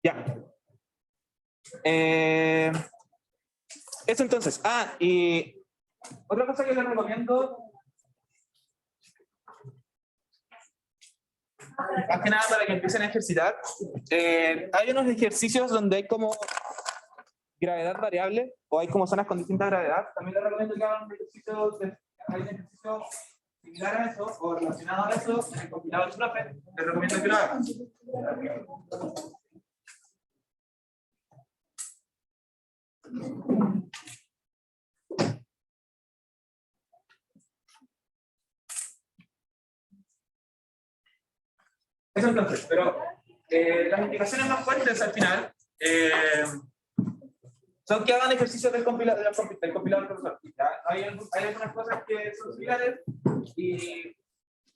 Ya. Eso entonces. Y otra cosa que les recomiendo, más que nada para que empiecen a ejercitar, hay unos ejercicios donde hay como gravedad variable, o hay como zonas con distinta gravedad. También les recomiendo que hagan un ejercicio, hay un ejercicio similar a eso, o relacionado a eso, en el compilado del profe. Les recomiendo que lo hagan. Eso entonces, pero las indicaciones más fuertes al final son que hagan ejercicios del compilado del profesor. Hay algunas cosas que son similares y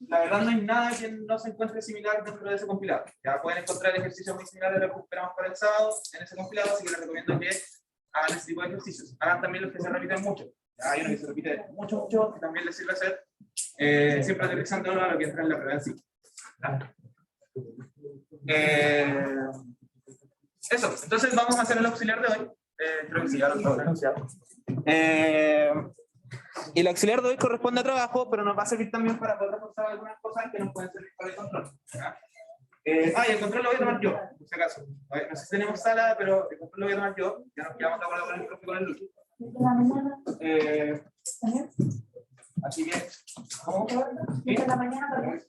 la verdad no hay nada que no se encuentre similar dentro de ese compilado. Ya pueden encontrar ejercicios muy similares a los que esperamos para el sábado en ese compilado, así que les recomiendo que hagan ese tipo de ejercicios. Hagan también los que se repiten mucho. Ya hay uno que se repite mucho, que también les sirve hacer, siempre aterrizando a lo que entra en la prueba en sí. Eso, entonces vamos a hacer el auxiliar de hoy. Creo que sí, ya lo anunciado. Y el auxiliar de hoy corresponde a trabajo, pero nos va a servir también para poder reforzar algunas cosas que nos pueden servir para el control. Y el control lo voy a tomar yo, por si acaso. No sé si tenemos sala, pero el control lo voy a tomar yo. Ya nos quedamos de acuerdo con el profe con el Lucho. Así que, ¿cómo? ¿Sí? ¿De la mañana?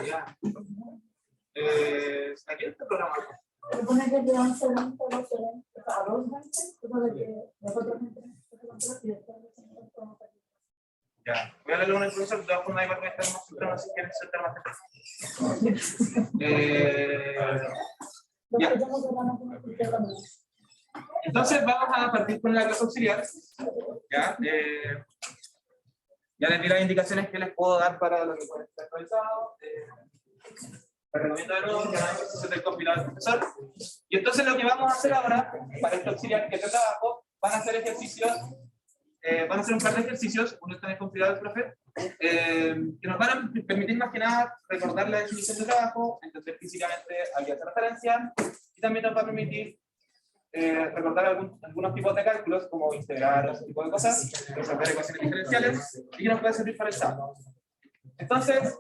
Ya. ¿Aquí está el programa? Supone que de 11 a 20, 12 a 2 ya. Voy a darle una profesor, de todas formas igual voy a estar más centrado, así que necesito más temprano. Entonces vamos a partir con la clase auxiliar. Ya, ya les di las indicaciones que les puedo dar para lo que puede estar realizado. Les recomiendo de nuevo que hagan ejercicios del compilado del profesor. Y entonces lo que vamos a hacer ahora, para este auxiliar que es de trabajo, van a hacer ejercicios, van a hacer un par de ejercicios, uno está en el compilado del profe, que nos van a permitir más que nada recordar la definición de trabajo, entender físicamente a qué hace referencia, y también nos va a permitir recordar algunos tipos de cálculos, como integrar ese tipo de cosas, resolver ecuaciones diferenciales, y que nos puede servir para el examen. Entonces,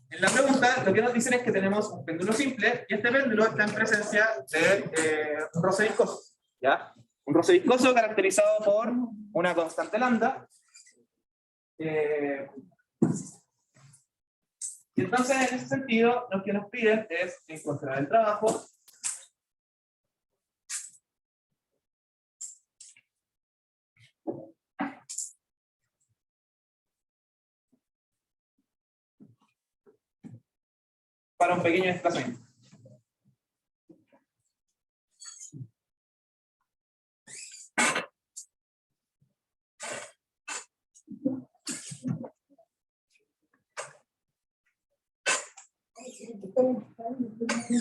en la pregunta, lo que nos dicen es que tenemos un péndulo simple, y este péndulo está en presencia de un roce viscoso, ¿ya? Un roce viscoso caracterizado por una constante lambda. Y entonces, en ese sentido, lo que nos piden es encontrar el trabajo para un pequeño desplazamiento.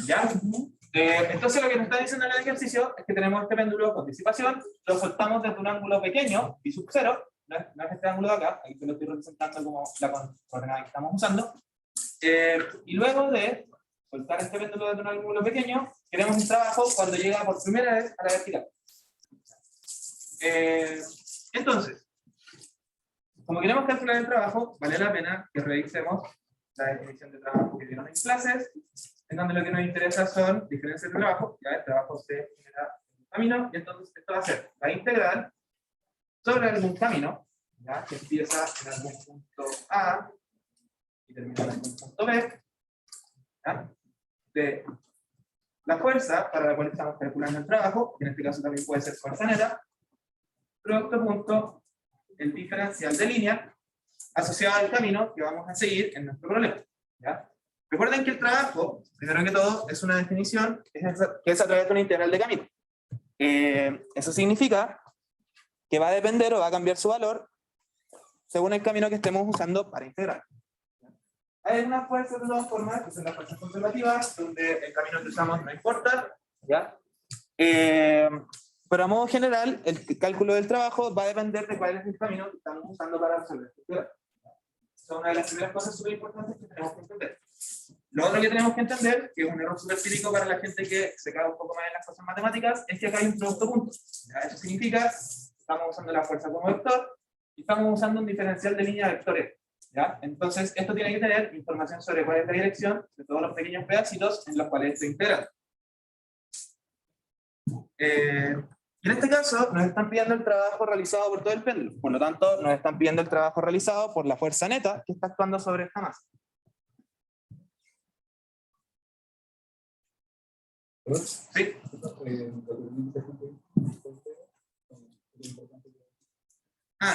¿Ya? Entonces lo que nos está diciendo en el ejercicio es que tenemos este péndulo con disipación, lo soltamos desde un ángulo pequeño, pi sub 0, no es este ángulo de acá, aquí te lo estoy representando como la coordenada que estamos usando, y luego de soltar este péndulo desde un ángulo pequeño, queremos un trabajo cuando llega por primera vez a la vertical. Entonces, como queremos calcular el trabajo, vale la pena que revisemos la definición de trabajo que dieron en clases, en donde lo que nos interesa son diferencias de trabajo. Ya el trabajo se genera en un camino, y entonces esto va a ser la integral sobre algún camino, ¿ya? Que empieza en algún punto A y termina en algún punto B, ¿ya? De la fuerza para la cual estamos calculando el trabajo, que en este caso también puede ser fuerza neta, producto punto el diferencial de línea asociado al camino que vamos a seguir en nuestro problema, ¿ya? Recuerden que el trabajo, primero que todo, es una definición que es a través de una integral de camino. Eso significa que va a depender o va a cambiar su valor según el camino que estemos usando para integrar. Hay unas fuerzas de todas formas, que son las fuerzas conservativas, donde el camino que usamos no importa, ¿ya? Pero a modo general, el cálculo del trabajo va a depender de cuál es el camino que estamos usando para resolver este problema. Esa es una de las primeras cosas súper importantes que tenemos que entender. Lo otro que tenemos que entender, que es un error súper típico para la gente que se cae un poco más en las cosas matemáticas, es que acá hay un producto punto. ¿Ya? Eso significa que estamos usando la fuerza como vector y estamos usando un diferencial de línea de vectores. ¿Ya? Entonces, esto tiene que tener información sobre cuál es la dirección de todos los pequeños pedacitos en los cuales se integran. Y en este caso, nos están pidiendo el trabajo realizado por todo el péndulo. Por lo tanto, nos están pidiendo el trabajo realizado por la fuerza neta que está actuando sobre esta masa. Sí.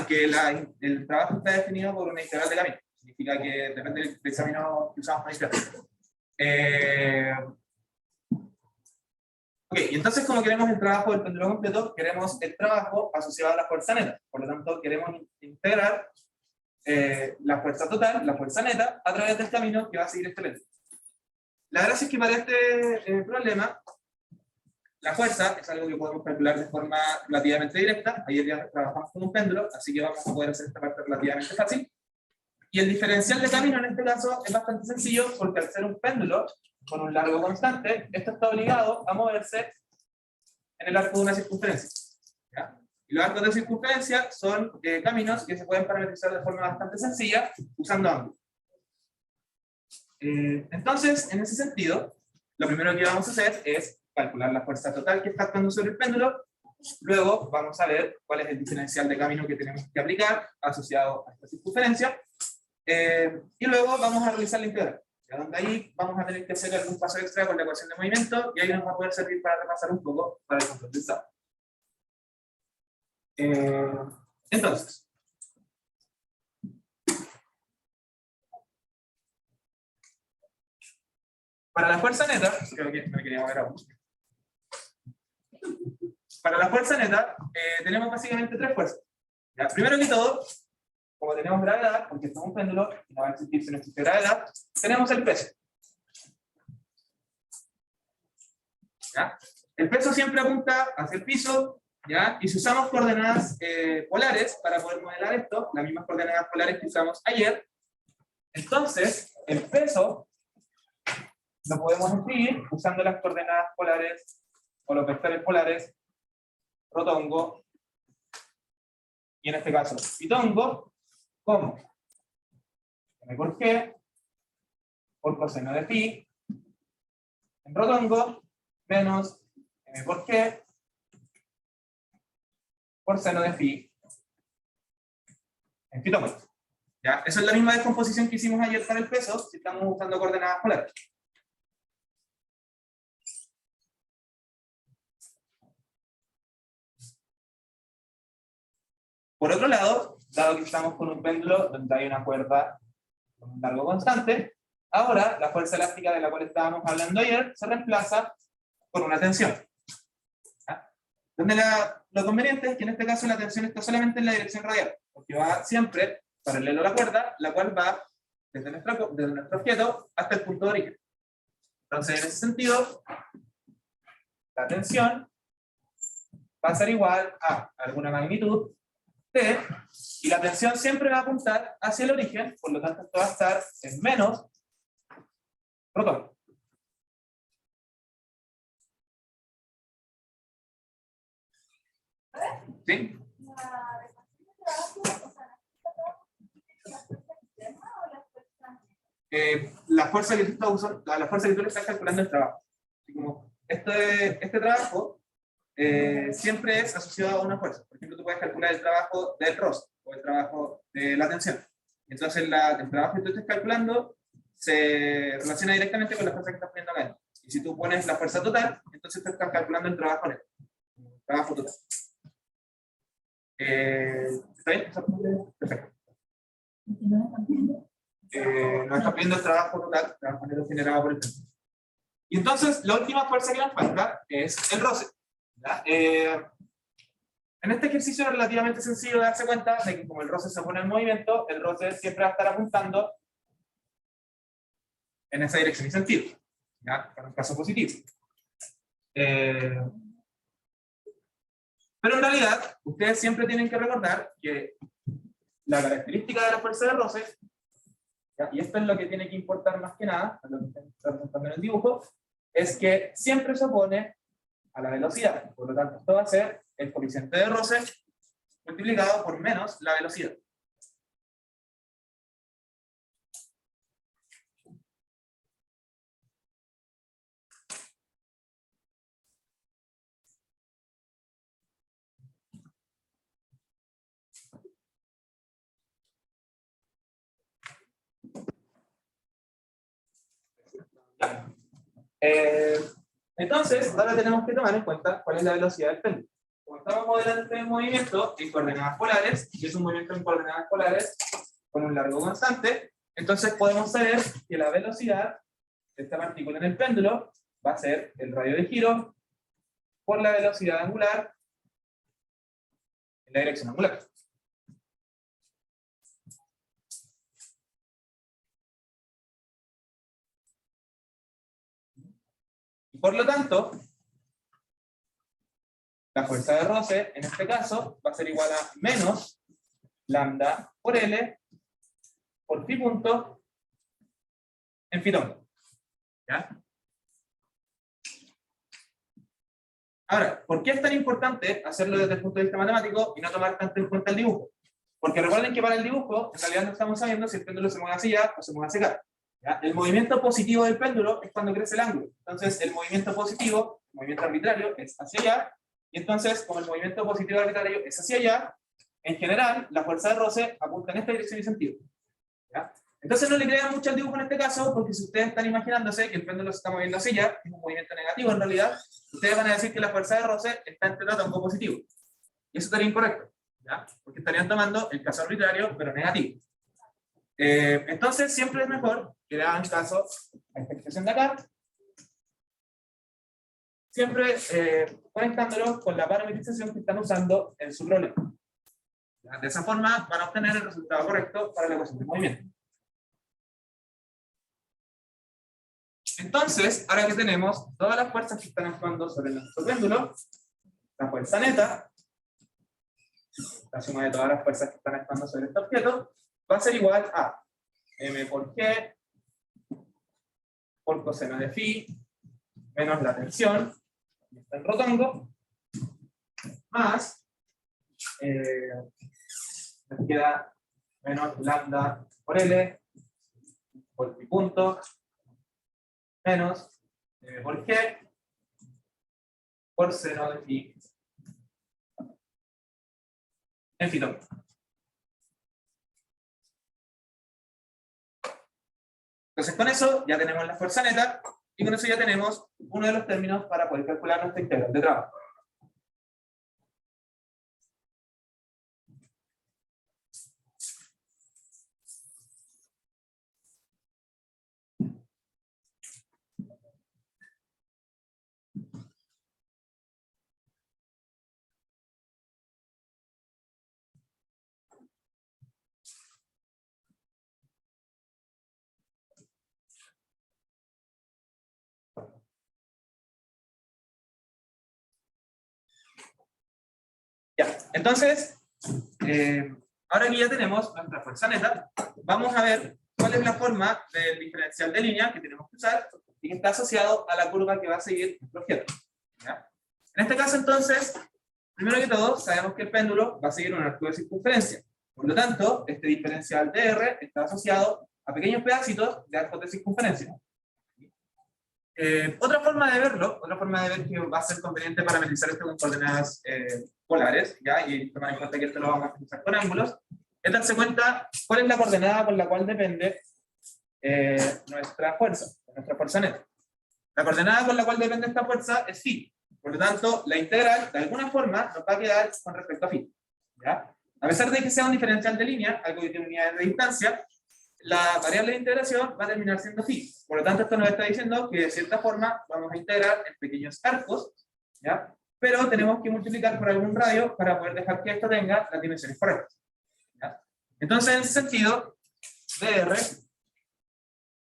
Que el trabajo está definido por una integral de camino. Significa que depende del camino que usamos para integrar. Ok, y entonces como queremos el trabajo del péndulo completo, queremos el trabajo asociado a la fuerza neta. Por lo tanto, queremos integrar la fuerza total, la fuerza neta, a través del camino que va a seguir este péndulo. La gracia es que para este problema, la fuerza es algo que podemos calcular de forma relativamente directa. Ayer ya trabajamos con un péndulo, así que vamos a poder hacer esta parte relativamente fácil. Y el diferencial de camino en este caso es bastante sencillo, porque al ser un péndulo con un largo constante, esto está obligado a moverse en el arco de una circunferencia. ¿Ya? Y los arcos de circunferencia son caminos que se pueden parametrizar de forma bastante sencilla usando ángulos. Entonces, en ese sentido, lo primero que vamos a hacer es calcular la fuerza total que está actuando sobre el péndulo. Luego vamos a ver cuál es el diferencial de camino que tenemos que aplicar asociado a esta circunferencia. Y luego vamos a realizar la integral. Donde ahí vamos a tener que hacer algún paso extra con la ecuación de movimiento, y ahí nos va a poder servir para repasar un poco para el control del estado. Entonces, para la fuerza neta, creo que me quería mover aún. Para la fuerza neta, tenemos básicamente tres fuerzas. ¿Ya? Primero que todo, como tenemos gravedad, porque esto es un péndulo y no va a existir si no existe gravedad, tenemos el peso. ¿Ya? El peso siempre apunta hacia el piso, ¿ya? Y si usamos coordenadas polares para poder modelar esto, las mismas coordenadas polares que usamos ayer, entonces el peso lo podemos escribir usando las coordenadas polares o los vectores polares rotongo y en este caso pitongo como m por g por coseno de phi en rotongo menos m por g por seno de phi en pitongo. ¿Ya? Esa es la misma descomposición que hicimos ayer para el peso si estamos usando coordenadas polares. Por otro lado, dado que estamos con un péndulo donde hay una cuerda con un largo constante, ahora la fuerza elástica de la cual estábamos hablando ayer se reemplaza por una tensión. ¿Ya? Donde lo conveniente es que en este caso la tensión está solamente en la dirección radial, porque va siempre paralelo a la cuerda, la cual va desde nuestro objeto hasta el punto de origen. Entonces, en ese sentido, la tensión va a ser igual a alguna magnitud T, y la tensión siempre va a apuntar hacia el origen, por lo tanto esto va a estar en menos rotor. ¿Sí? La fuerza que tú estás usando, la fuerza que tú le estás calculando el trabajo. Así como este trabajo siempre es asociado a una fuerza. Por ejemplo, tú puedes calcular el trabajo del rostro o el trabajo de la tensión. Entonces, el trabajo que tú estés calculando se relaciona directamente con la fuerza que estás poniendo acá. Y si tú pones la fuerza total, entonces tú estás calculando el trabajo neto. El trabajo total. ¿Está bien? Perfecto. Nos está pidiendo el trabajo total, el trabajo neto generado por el tiempo. Y entonces, la última fuerza que nos falta es el roce. En este ejercicio es relativamente sencillo darse cuenta de que como el roce se pone en movimiento, el roce siempre va a estar apuntando en esa dirección y sentido, ¿ya? Para un caso positivo. Pero en realidad, ustedes siempre tienen que recordar que la característica de la fuerza de roce, ¿ya? Y esto es lo que tiene que importar más que nada, a lo que está representando en el dibujo, es que siempre se opone a la velocidad. Por lo tanto, esto va a ser el coeficiente de roce multiplicado por menos la velocidad. Entonces, ahora tenemos que tomar en cuenta cuál es la velocidad del péndulo. Como estamos modelando este movimiento en coordenadas polares, y es un movimiento en coordenadas polares con un largo constante, entonces podemos saber que la velocidad de esta partícula en el péndulo va a ser el radio de giro por la velocidad angular en la dirección angular. Y por lo tanto, la fuerza de roce, en este caso, va a ser igual a menos lambda por L por phi punto en fitón. ¿Ya? Ahora, ¿por qué es tan importante hacerlo desde el punto de vista matemático y no tomar tanto en cuenta el dibujo? Porque recuerden que para el dibujo, en realidad no estamos sabiendo si el péndulo se mueve hacia allá o se mueve hacia acá. ¿Ya? El movimiento positivo del péndulo es cuando crece el ángulo. Entonces, el movimiento positivo, el movimiento arbitrario, es hacia allá. Y entonces, como el movimiento positivo arbitrario es hacia allá, en general, la fuerza de roce apunta en esta dirección y sentido. ¿Ya? Entonces no le crean mucho al dibujo en este caso, porque si ustedes están imaginándose que el péndulo se está moviendo hacia allá, es un movimiento negativo en realidad, ustedes van a decir que la fuerza de roce está entre los ambos positivos. Y eso estaría incorrecto, ¿ya? Porque estarían tomando el caso arbitrario, pero negativo. Entonces siempre es mejor que le hagan caso a esta expresión de acá, siempre conectándolo con la parametrización que están usando en su problema. ¿Ya? De esa forma van a obtener el resultado correcto para la ecuación de movimiento. Entonces, ahora que tenemos todas las fuerzas que están actuando sobre nuestro péndulo, la fuerza neta, la suma de todas las fuerzas que están actuando sobre este objeto, va a ser igual a m por g por coseno de phi menos la tensión, que está en rotongo, más, nos queda menos lambda por L por pi punto menos m por g por seno de phi en fitón. Entonces con eso ya tenemos la fuerza neta y con eso ya tenemos uno de los términos para poder calcular nuestra integral de trabajo. Ya, entonces, ahora que ya tenemos nuestra fuerza neta, vamos a ver cuál es la forma del diferencial de línea que tenemos que usar y que está asociado a la curva que va a seguir nuestro objeto. ¿Ya? En este caso, entonces, primero que todo, sabemos que el péndulo va a seguir un arco de circunferencia. Por lo tanto, este diferencial de R está asociado a pequeños pedacitos de arcos de circunferencia. Otra forma de verlo, otra forma de ver que va a ser conveniente parametrizar esto con coordenadas polares, ¿ya? Y tomar en cuenta que esto lo vamos a utilizar con ángulos, es darse cuenta cuál es la coordenada con la cual depende nuestra fuerza neta. La coordenada con la cual depende esta fuerza es phi. Por lo tanto, la integral, de alguna forma, nos va a quedar con respecto a phi. ¿Ya? A pesar de que sea un diferencial de línea, algo que tiene unidades de distancia, la variable de integración va a terminar siendo phi. Por lo tanto, esto nos está diciendo que de cierta forma vamos a integrar en pequeños arcos, ¿ya? Pero tenemos que multiplicar por algún radio para poder dejar que esto tenga las dimensiones correctas. ¿Ya? Entonces, en ese sentido, dr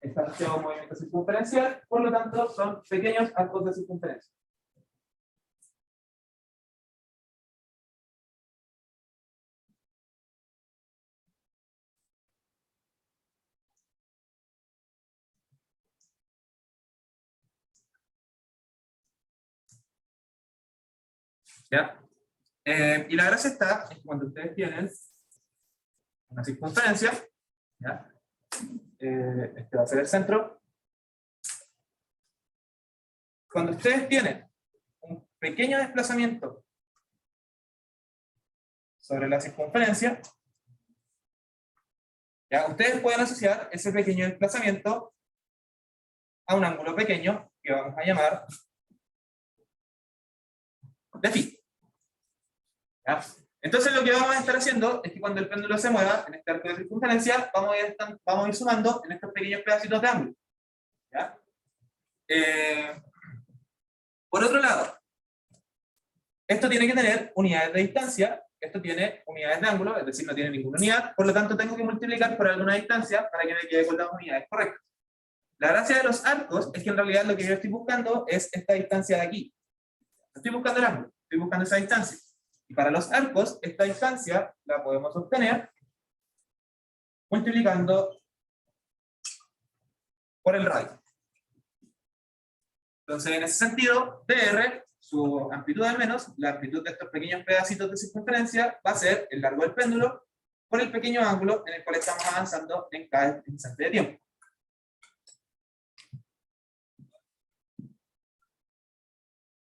está asociado a un movimiento circunferencial, por lo tanto son pequeños arcos de circunferencia. ¿Ya? Y la gracia está en que cuando ustedes tienen una circunferencia, ¿ya? Este va a ser el centro. Cuando ustedes tienen un pequeño desplazamiento sobre la circunferencia, ¿ya? Ustedes pueden asociar ese pequeño desplazamiento a un ángulo pequeño que vamos a llamar de phi. ¿Ya? Entonces lo que vamos a estar haciendo es que cuando el péndulo se mueva en este arco de circunferencia, vamos a ir sumando en estos pequeños pedacitos de ángulo. ¿Ya? Por otro lado, esto tiene que tener unidades de distancia, esto tiene unidades de ángulo, es decir, no tiene ninguna unidad, por lo tanto tengo que multiplicar por alguna distancia para que me quede con las unidades correctas. La gracia de los arcos es que en realidad lo que yo estoy buscando es esta distancia de aquí. No estoy buscando el ángulo, estoy buscando esa distancia. Y para los arcos, esta distancia la podemos obtener multiplicando por el radio. Entonces, en ese sentido, dr, su amplitud al menos, la amplitud de estos pequeños pedacitos de circunferencia, va a ser el largo del péndulo por el pequeño ángulo en el cual estamos avanzando en cada instante de tiempo.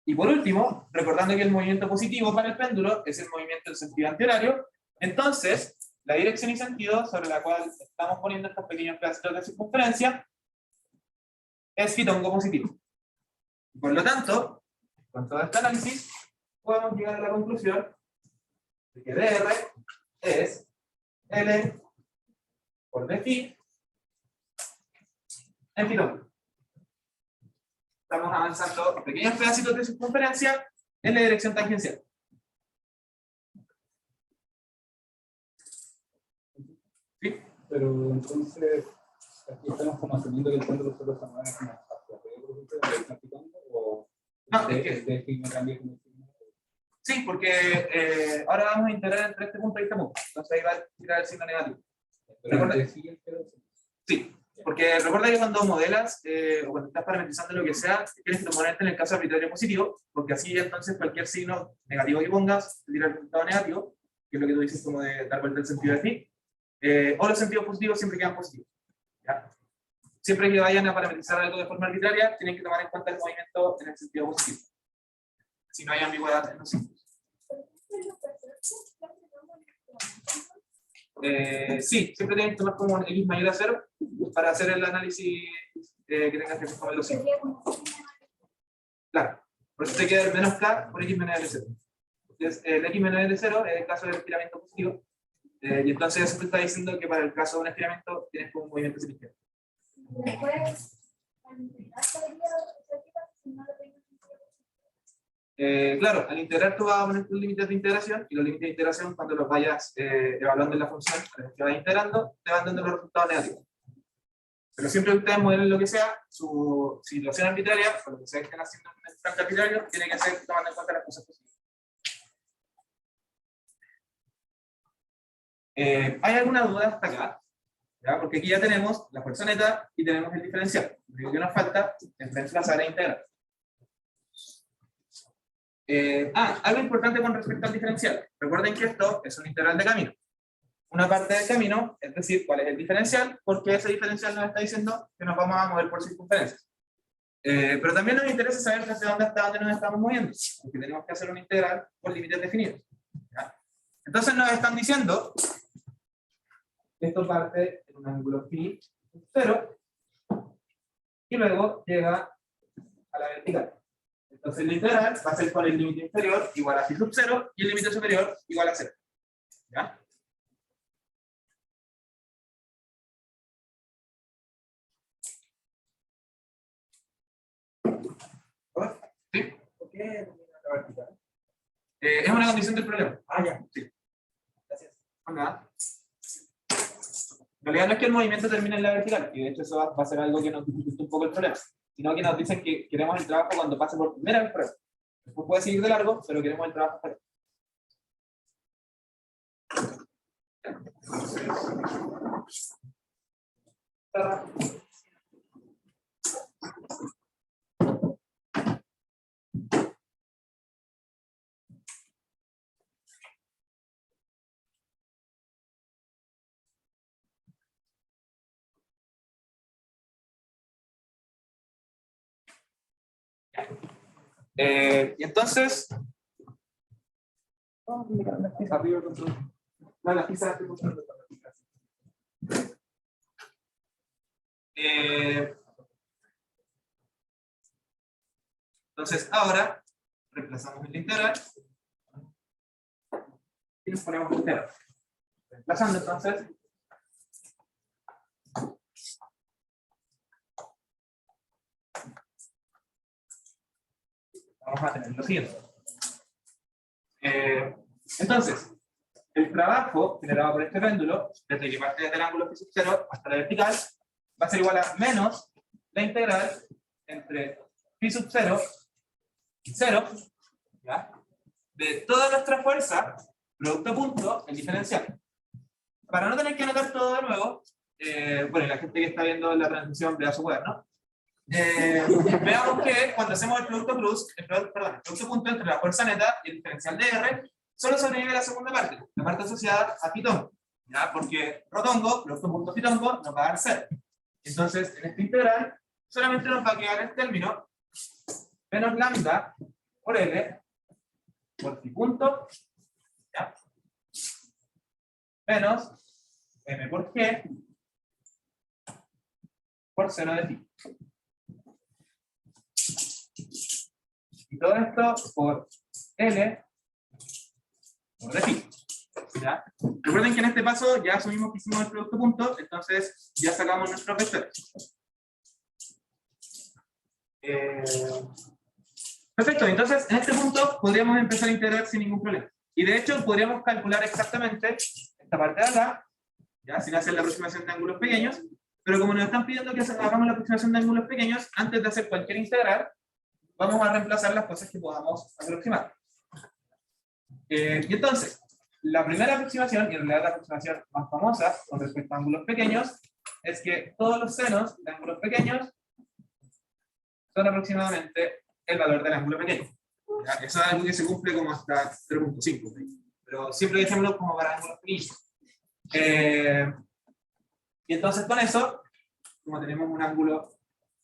Y por último, recordando que el movimiento positivo para el péndulo es el movimiento en sentido antihorario, entonces, la dirección y sentido sobre la cual estamos poniendo estos pequeños pedacitos de circunferencia es fitongo positivo. Por lo tanto, con todo este análisis, podemos llegar a la conclusión de que dr es L por dφ en fitongo. Estamos avanzando pequeños pedacitos de circunferencia en la dirección tangencial. ¿Sí? Pero entonces, aquí estamos como asumiendo que el péndulo solo se mueve hacia arriba, o no, sí, porque ahora vamos a integrar entre este punto y este punto. Entonces ahí va a tirar el signo negativo. Sí, porque recuerda que cuando modelas o cuando estás parametrizando lo que sea, tienes que ponerte en el caso arbitrario positivo, porque así entonces cualquier signo negativo que pongas te tira el resultado negativo, que es lo que tú dices como de dar vuelta el sentido de phi, o los sentidos positivos siempre quedan positivos. ¿Ya? Siempre que vayan a parametrizar algo de forma arbitraria, tienen que tomar en cuenta el movimiento en el sentido positivo. Si no hay ambigüedad en los signos. Sí, siempre tienen que tomar como un x mayor a 0 para hacer el análisis que tengas que hacer con los signos. Claro, por eso te queda el menos k por x menor de 0. Entonces, el x menor de 0 es el caso del estiramiento positivo, y entonces eso te está diciendo que para el caso de un estiramiento tienes como un movimiento hacia la izquierda. Claro, al integrar tú vas a poner tus límites de integración, y los límites de integración cuando los vayas evaluando en la función que vas integrando, te van dando los resultados negativos. Pero siempre que ustedes modelen lo que sea, su situación arbitraria, o lo que sea que estén haciendo en el frente arbitrario, tiene que ser tomando en cuenta las cosas posibles. ¿Hay alguna duda hasta acá? ¿Ya? Porque aquí ya tenemos la fuerza neta y tenemos el diferencial. Lo único que nos falta es reemplazar e integrar. Algo importante con respecto al diferencial. Recuerden que esto es un integral de camino. Una parte del camino, es decir, cuál es el diferencial, porque ese diferencial nos está diciendo que nos vamos a mover por circunferencias. Pero también nos interesa saber desde dónde hasta dónde nos estamos moviendo, porque tenemos que hacer un integral por límites definidos. ¿Ya? Entonces nos están diciendo que esto parte en un ángulo phi 0 y luego llega a la vertical. Entonces el integral va a ser con el límite inferior igual a phi sub 0 y el límite superior igual a 0. ¿Ya? ¿Sí? ¿Por qué la vertical? Es una condición del problema. Ah, ya. Sí. Gracias. Nada. En realidad no es que el movimiento termine en la vertical, y de hecho eso va a ser algo que nos dificulta un poco el problema, sino que nos dicen que queremos el trabajo cuando pase por primera vez por ahí. Después puede seguir de largo, pero queremos el trabajo por ahí. Y entonces, entonces ahora reemplazamos el integral y nos ponemos el integral. Reemplazando entonces. Vamos a tener lo siguiente. Entonces, el trabajo generado por este péndulo, desde que parte desde el ángulo phi sub 0 hasta la vertical, va a ser igual a menos la integral entre phi sub 0 y 0, ¿ya?, de toda nuestra fuerza, producto punto, el diferencial. Para no tener que anotar todo de nuevo, bueno, la gente que está viendo la transmisión vea su cuaderno, veamos que cuando hacemos el producto cruz, el producto punto entre la fuerza neta y el diferencial de R, solo sobrevive la segunda parte, la parte asociada a pitongo, ¿ya? Porque rotongo, producto punto pitongo, nos va a dar 0. Entonces, en esta integral, solamente nos va a quedar el término menos lambda por L por phi punto, ¿ya?, menos M por G por seno de phi. Y todo esto por L por phi. ¿Ya? Recuerden que en este paso ya asumimos que hicimos el producto punto, entonces ya sacamos nuestros vectores. Perfecto, entonces en este punto podríamos empezar a integrar sin ningún problema. Y de hecho podríamos calcular exactamente esta parte de acá, ya sin hacer la aproximación de ángulos pequeños, pero como nos están pidiendo que hagamos la aproximación de ángulos pequeños, antes de hacer cualquier integral, vamos a reemplazar las cosas que podamos aproximar. Y entonces, la primera aproximación, y en realidad la aproximación más famosa con respecto a ángulos pequeños, es que todos los senos de ángulos pequeños son aproximadamente el valor del ángulo pequeño. ¿Ya? Eso es algo que se cumple como hasta 0.5, pero siempre dejémoslo como para ángulos pequeños. Y entonces con eso, como tenemos un ángulo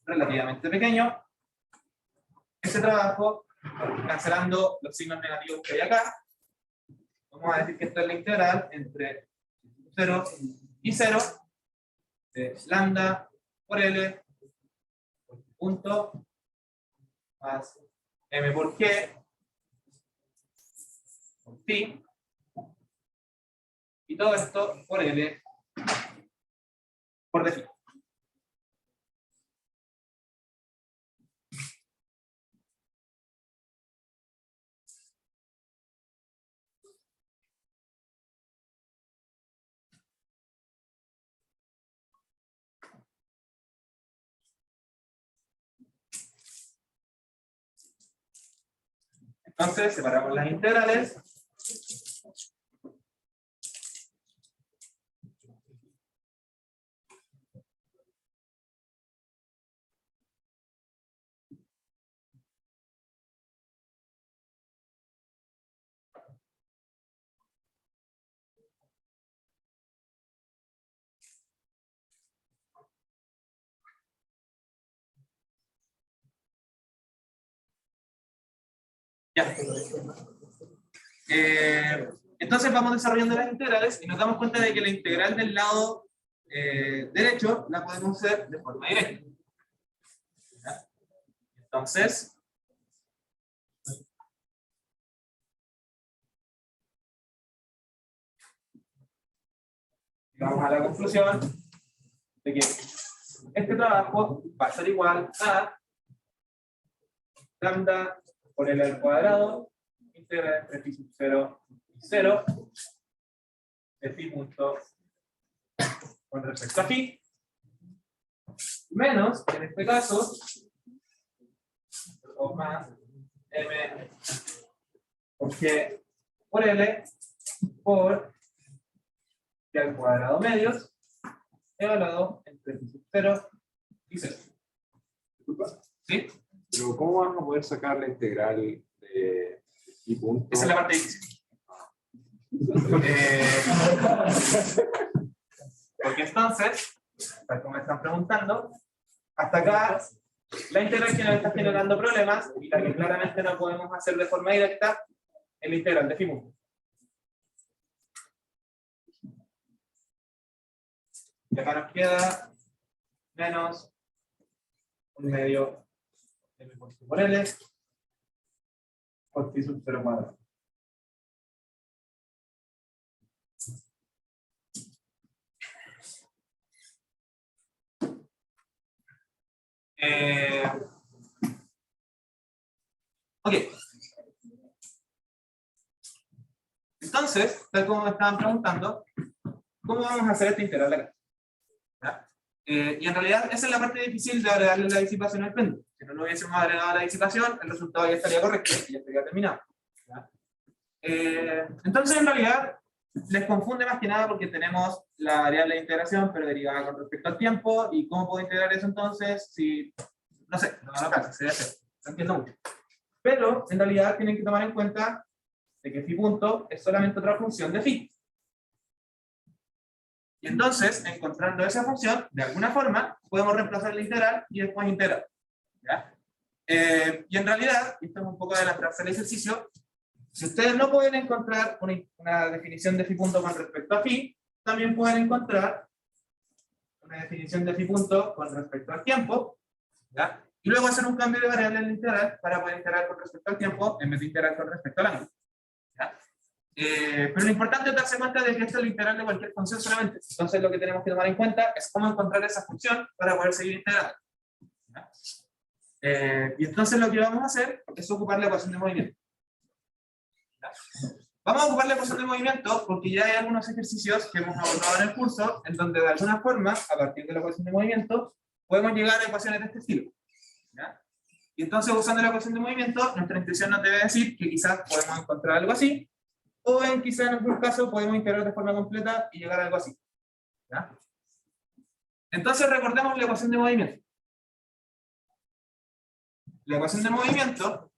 relativamente pequeño, ese trabajo, cancelando los signos negativos que hay acá, vamos a decir que esto es la integral entre 0 y 0 de lambda por L por punto más M por G por phi, y todo esto por L por d phi. Entonces, separamos las integrales. Ya. Entonces vamos desarrollando las integrales y nos damos cuenta de que la integral del lado derecho la podemos hacer de forma directa. ¿Ya? Entonces, llegamos a la conclusión de que este trabajo va a ser igual a lambda por L al cuadrado integral entre phi sub 0 y 0 de phi punto con respecto a phi, menos, en este caso, o más m por g por l por g al cuadrado medios, evaluado entre 0 y 0. ¿Sí? Pero ¿cómo vamos a poder sacar la integral de y punto? Esa es la parte difícil. Porque entonces, tal como me están preguntando, hasta acá la integral que nos está generando problemas y la que claramente no podemos hacer de forma directa es la integral de phi punto. Y acá nos queda menos un medio m por phi por l por phi sub 0 cuadrado. Ok. Entonces, tal como me estaban preguntando, ¿cómo vamos a hacer esta integral de acá? ¿Ya? Y en realidad esa es la parte difícil de agregarle la disipación al péndulo. Si no lo hubiésemos agregado la disipación, el resultado ya estaría correcto y ya estaría terminado. ¿Ya? Entonces, en realidad, les confunde más que nada porque tenemos la variable de integración, pero derivada con respecto al tiempo. ¿Y cómo puedo integrar eso entonces? Si, no sé, no pasa, se debe hacer. No entiendo mucho. Pero, en realidad, tienen que tomar en cuenta de que phi punto es solamente otra función de phi. Y entonces, encontrando esa función, de alguna forma, podemos reemplazar la integral y después integrar. ¿Ya? Y en realidad, esto es un poco adelantarse al ejercicio, si ustedes no pueden encontrar una definición de phi punto con respecto a phi, también pueden encontrar una definición de phi punto con respecto al tiempo, ¿ya? Y luego hacer un cambio de variable en la integral para poder integrar con respecto al tiempo en vez de integrar con respecto al ángulo. ¿Ya? Pero lo importante es darse cuenta de que esto es la integral de cualquier función solamente. Entonces lo que tenemos que tomar en cuenta es cómo encontrar esa función para poder seguir integrando. ¿Ya? Y entonces lo que vamos a hacer es ocupar la ecuación de movimiento. ¿Ya? Vamos a ocupar la ecuación de movimiento porque ya hay algunos ejercicios que hemos abordado en el curso en donde de alguna forma, a partir de la ecuación de movimiento, podemos llegar a ecuaciones de este estilo. ¿Ya? Y entonces usando la ecuación de movimiento, nuestra intuición nos debe decir que quizás podemos encontrar algo así, o quizás en algún caso podemos integrar de forma completa y llegar a algo así. ¿Ya? Entonces recordemos la ecuación de movimiento. La ecuación de movimiento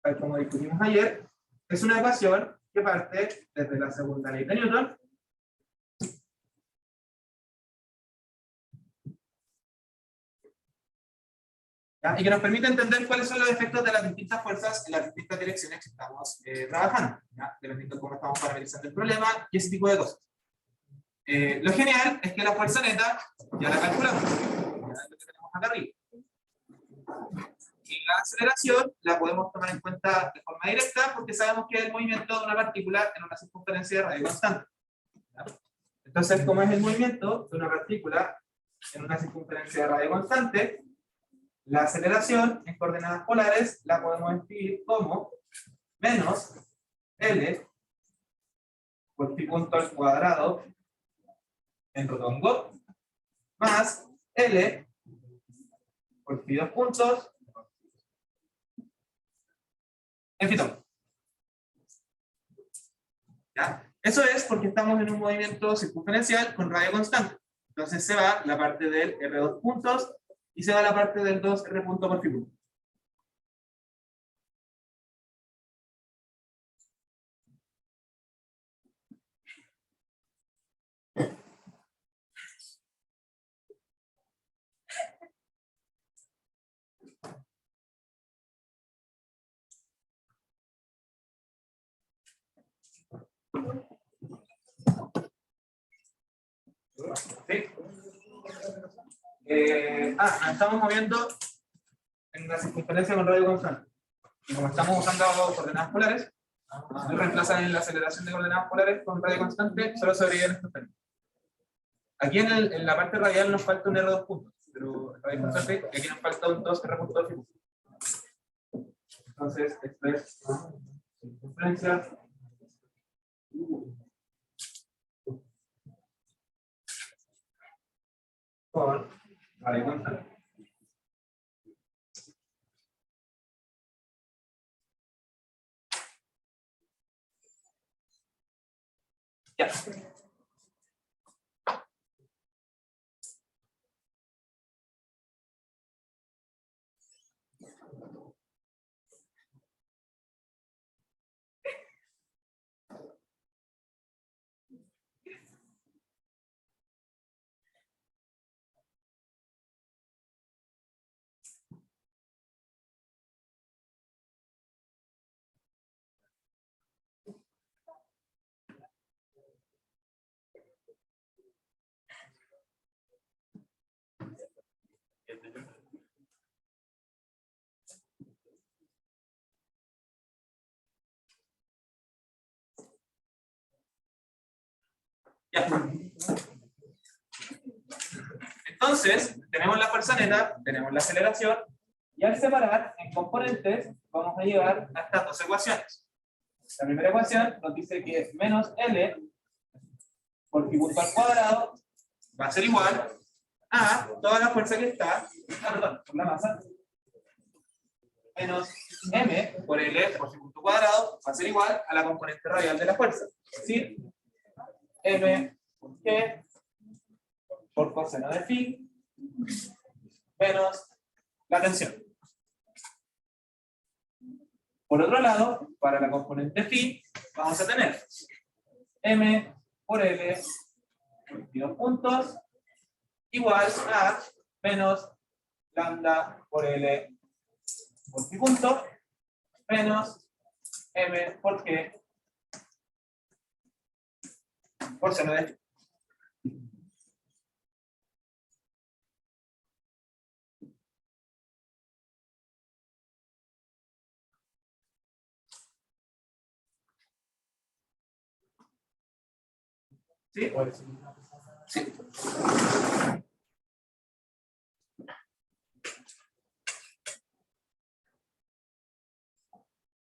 tal como discutimos ayer, es una ecuación que parte desde la segunda ley de Newton, ¿ya? Y que nos permite entender cuáles son los efectos de las distintas fuerzas en las distintas direcciones que estamos trabajando, ¿ya? Dependiendo de cómo estamos parametrizando el problema y ese tipo de cosas. Lo genial es que la fuerza neta ya la calculamos, ya es lo que tenemos acá arriba. Y la aceleración la podemos tomar en cuenta de forma directa porque sabemos que es el movimiento de una partícula en una circunferencia de radio constante. ¿Ya? Entonces, como es el movimiento de una partícula en una circunferencia de radio constante, la aceleración en coordenadas polares la podemos escribir como menos L por phi punto al cuadrado en rotongo más L por phi 2 puntos en fitón. ¿Ya? Eso es porque estamos en un movimiento circunferencial con radio constante. Entonces se va la parte del R2 puntos y se va la parte del 2R punto por phi punto. ¿Sí? Nos estamos moviendo en la circunferencia con radio constante. Y como estamos usando coordenadas polares, reemplazan la aceleración de coordenadas polares con radio constante, solo sobreviven estos términos. Aquí en la parte radial nos falta un R2 puntos, pero en radio constante aquí nos falta un 2R punto 2. Entonces, esto es circunferencia Con Radio Gonzalo. Ya. Ya. Entonces, tenemos la fuerza neta, tenemos la aceleración, y al separar en componentes, vamos a llegar a estas dos ecuaciones. La primera ecuación nos dice que menos L por pi punto al cuadrado va a ser igual a toda la fuerza que está, por la masa, menos M por L por pi punto cuadrado va a ser igual a la componente radial de la fuerza. Es decir, M por G por coseno de phi menos la tensión. Por otro lado, para la componente phi, vamos a tener M por L por 22 puntos igual a menos lambda por L por phi punto menos M por G por seno de phi. ¿Sí? Sí.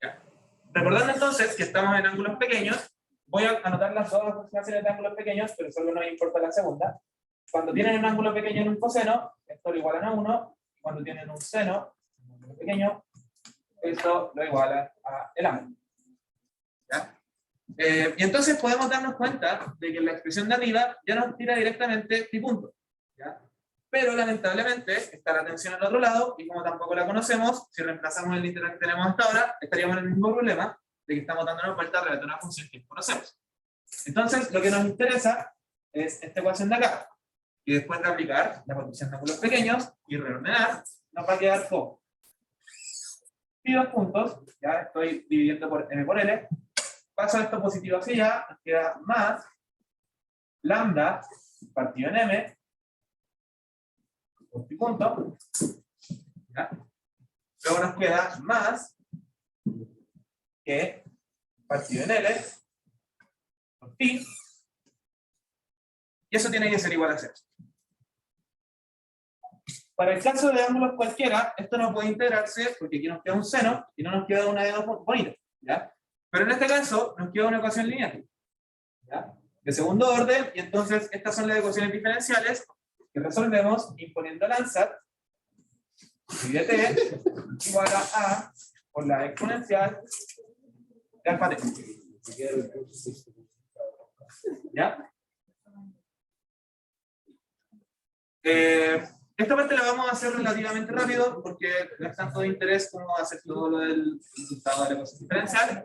Ya. Recordando entonces que estamos en ángulos pequeños, voy a anotar las dos aproximaciones de ángulos pequeños, pero solo nos importa la segunda. Cuando tienen un ángulo pequeño en un coseno, esto lo igualan a 1. Cuando tienen un seno, un ángulo pequeño, esto lo iguala a el ángulo. ¿Ya? Y entonces podemos darnos cuenta de que la expresión de arriba ya nos tira directamente pi punto. ¿Ya? Pero lamentablemente está la tensión al otro lado, y como tampoco la conocemos, si reemplazamos el integral que tenemos hasta ahora, estaríamos en el mismo problema de que estamos dándonos vuelta relativa a una función que conocemos. Entonces, lo que nos interesa es esta ecuación de acá. Y después de aplicar la condición de ángulos pequeños y reordenar, nos va a quedar con pi 2 puntos, ya estoy dividiendo por m por l, paso esto positivo hacia allá, nos queda más lambda partido en m por pi punto, ¿ya? Luego nos queda más que partido en l por pi, y eso tiene que ser igual a 0. Para el caso de ángulos cualquiera, esto no puede integrarse porque aquí nos queda un seno y no nos queda una de dos bonita, ¿ya? Pero en este caso nos queda una ecuación lineal, ¿ya? De segundo orden, y entonces estas son las ecuaciones diferenciales que resolvemos imponiendo el ansat y de t igual a por la exponencial de alfa t. ¿Ya? Esta parte la vamos a hacer relativamente rápido porque no es tanto de interés como hacer todo lo del resultado de la ecuación diferencial.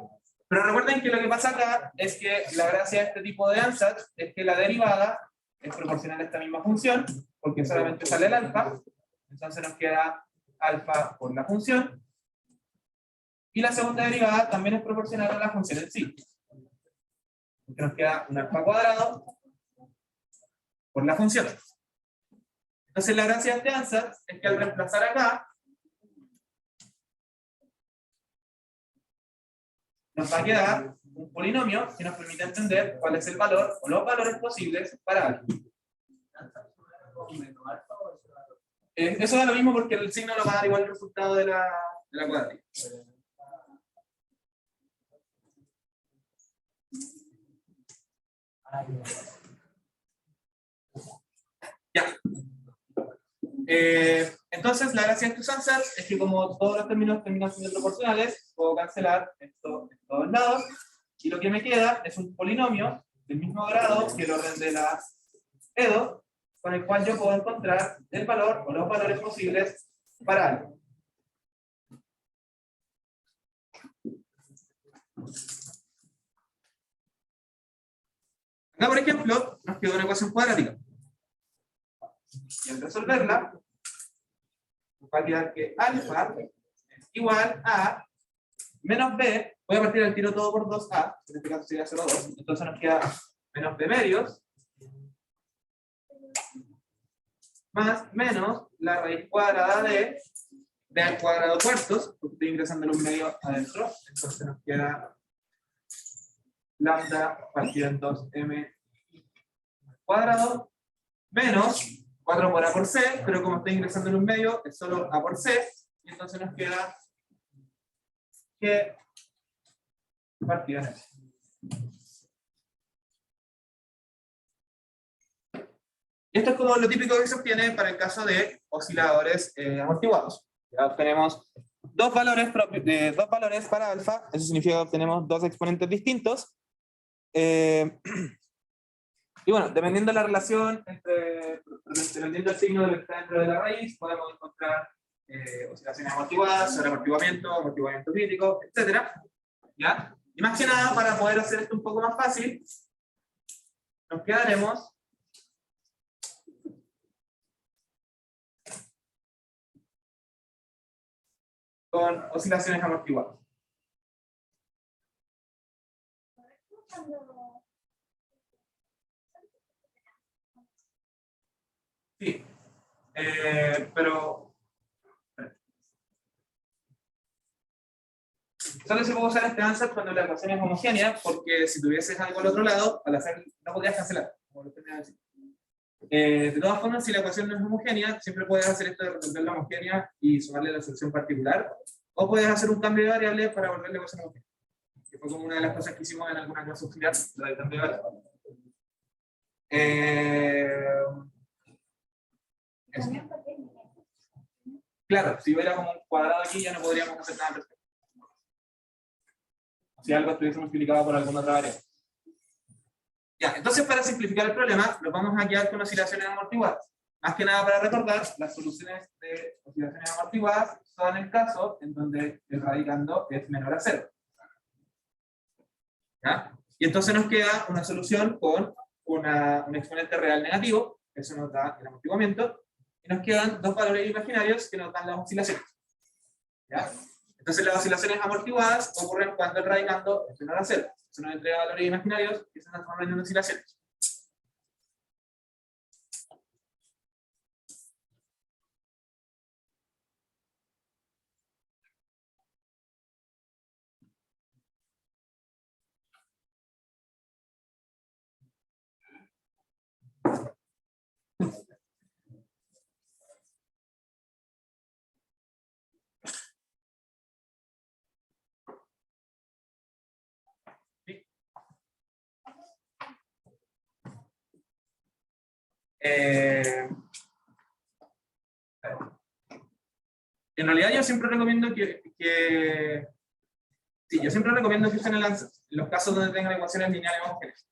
Pero recuerden que lo que pasa acá es que la gracia de este tipo de ansat es que la derivada es proporcional a esta misma función, porque solamente sale el alfa, entonces nos queda alfa por la función, y la segunda derivada también es proporcional a la función en sí, porque nos queda un alfa cuadrado por la función. Entonces la gracia de este ansat es que al reemplazar acá, nos va a quedar un polinomio que nos permite entender cuál es el valor o los valores posibles para algo. Eso da lo mismo porque el signo nos va a dar igual el resultado de la cuadrática. Ya. Entonces, la gracia de estos ansatz es que como todos los términos terminan siendo proporcionales, puedo cancelar esto en todos lados, y lo que me queda es un polinomio del mismo grado que el orden de la EDO, con el cual yo puedo encontrar el valor o los valores posibles para algo. Acá, por ejemplo, nos queda una ecuación cuadrática. Y al resolverla, nos va a quedar que alfa es igual a menos b, voy a partir el tiro todo por 2a, en este caso sería 0,2, entonces nos queda menos b medios, más menos la raíz cuadrada de b al cuadrado cuartos, porque estoy ingresando en un medio adentro, entonces nos queda lambda partido en 2m cuadrado, menos 4 por a por c, pero como estoy ingresando en un medio, es solo a por c, y entonces nos queda que partido en s. Y esto es como lo típico que se obtiene para el caso de osciladores amortiguados. Ya obtenemos dos valores para alfa, eso significa que obtenemos dos exponentes distintos. Y bueno, dependiendo de la relación dependiendo del signo que está dentro de la raíz, podemos encontrar oscilaciones amortiguadas, amortiguamiento crítico, etc. ¿Ya? Y más que nada, para poder hacer esto un poco más fácil, nos quedaremos con oscilaciones amortiguadas. Sí, pero solo se puede usar este ansatz cuando la ecuación es homogénea, porque si tuvieses algo al otro lado, al hacer, no podrías cancelar, como lo tenía que decir. De todas formas, si la ecuación no es homogénea, siempre puedes hacer esto de resolver la homogénea y sumarle la solución particular, o puedes hacer un cambio de variable para volver la ecuación homogénea, que fue como una de las cosas que hicimos en alguna clase auxiliar, la del cambio de variable. Eso. Claro, si hubiera como un cuadrado aquí, ya no podríamos hacer nada perfecto. Si algo estuviese multiplicado por alguna otra variable. Ya, entonces para simplificar el problema, nos vamos a quedar con oscilaciones amortiguadas. Más que nada para recordar, las soluciones de oscilaciones amortiguadas son el caso en donde el radicando es menor a 0. ¿Ya? Y entonces nos queda una solución con un exponente real negativo, eso nos da el amortiguamiento, y nos quedan dos valores imaginarios que nos dan las oscilaciones. ¿Ya? Entonces las oscilaciones amortiguadas ocurren cuando el radicando es menor a 0. Eso nos entrega valores imaginarios que se transforman en oscilaciones. En realidad yo siempre recomiendo yo siempre recomiendo que usen el ansatz en los casos donde tengan ecuaciones lineales homogéneas.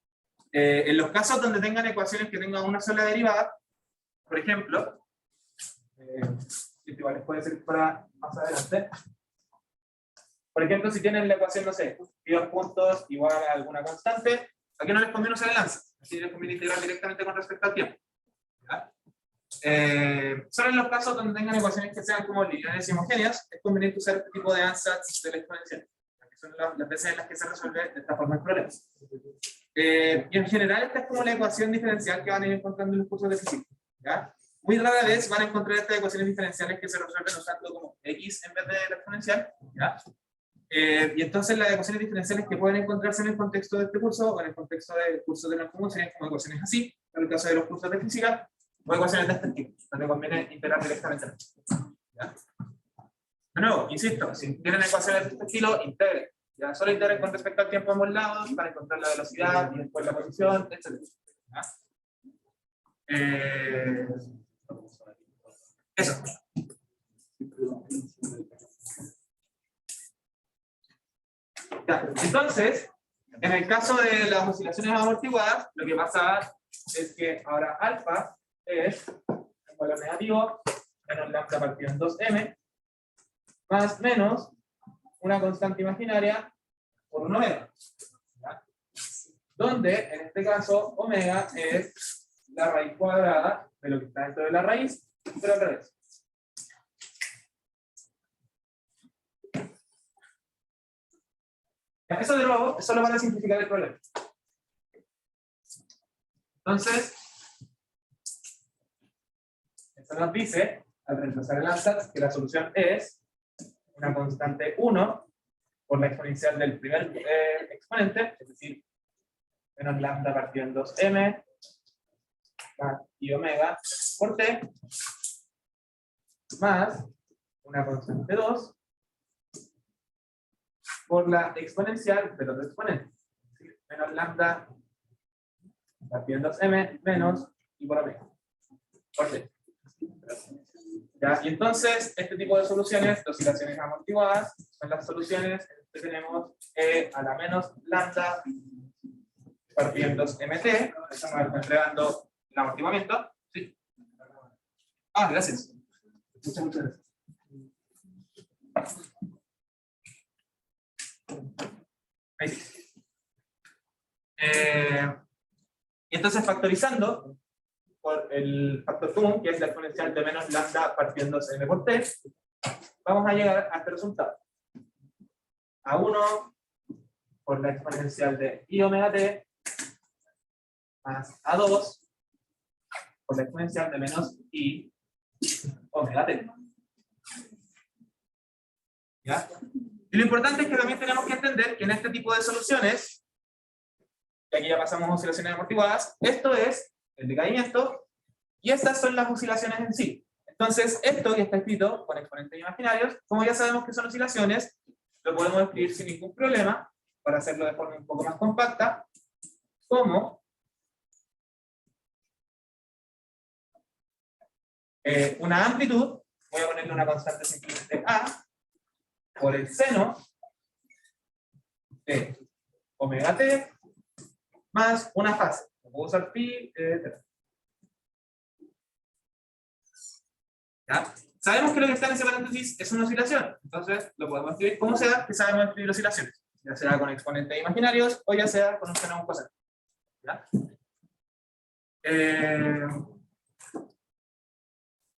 En los casos donde tengan ecuaciones que tengan una sola derivada, por ejemplo, igual les puede ser para más adelante. Por ejemplo, si tienen la ecuación, no sé, y 2 puntos igual a alguna constante, aquí no les conviene usar el ansatz, así les conviene integrar directamente con respecto al tiempo. ¿Ya? Solo en los casos donde tengan ecuaciones que sean como lineales y homogéneas, es conveniente usar este tipo de ansatz de la exponencial, que son las veces en las que se resuelve de esta forma el problema. Y en general esta es como la ecuación diferencial que van a ir encontrando en los cursos de física. ¿Ya? Muy rara vez van a encontrar estas ecuaciones diferenciales que se resuelven usando como x en vez de la exponencial. ¿Ya? Y entonces las ecuaciones diferenciales que pueden encontrarse en el contexto de este curso o en el contexto del curso de la común serían como ecuaciones así, en el caso de los cursos de física, o ecuaciones de este tipo, donde conviene integrar directamente. ¿Ya? De nuevo, insisto, si tienen ecuaciones de este estilo, integren. Ya, solo iteren con respecto al tiempo a ambos lados para encontrar la velocidad y después la posición, etc. ¿Ya? Eso. Ya, entonces, en el caso de las oscilaciones amortiguadas, lo que pasa es que ahora alfa es un valor negativo menos lambda partido en 2m más menos una constante imaginaria por un omega. ¿Ya? Donde, en este caso, omega es la raíz cuadrada de lo que está dentro de la raíz, pero al revés. Eso de nuevo es solo para simplificar el problema. Entonces, esto nos dice, al reemplazar el ansatz, que la solución es una constante 1 por la exponencial del primer exponente, es decir, menos lambda partido en 2m y omega por t, más una constante 2 por la exponencial del otro exponente, es decir, menos lambda partido en 2m menos y por omega por t. ¿Ya? Y entonces, este tipo de soluciones, de oscilaciones amortiguadas, son las soluciones que tenemos a la menos lambda partido en 2mt, eso nos está entregando el amortiguamiento. ¿Sí? Ah, gracias. Muchas gracias. Ahí sí. Y entonces, factorizando por el factor común, que es la exponencial de menos lambda partido en 2m por t, vamos a llegar a este resultado. A 1 por la exponencial de i omega t más a 2 por la exponencial de menos i omega t. ¿Ya? Y lo importante es que también tenemos que entender que en este tipo de soluciones, y aquí ya pasamos a oscilaciones amortiguadas, esto es el decaimiento, y estas son las oscilaciones en sí. Entonces, esto que está escrito con exponentes imaginarios, como ya sabemos que son oscilaciones, lo podemos escribir sin ningún problema, para hacerlo de forma un poco más compacta, como una amplitud, voy a ponerle una constante simplemente a, por el seno de omega t, más una fase. Puedo usar pi, etc. ¿Ya? Sabemos que lo que está en ese paréntesis es una oscilación, entonces lo podemos escribir como sea, que sabemos escribir oscilaciones, ya sea con exponentes imaginarios o ya sea con un seno o un coseno. ¿Ya?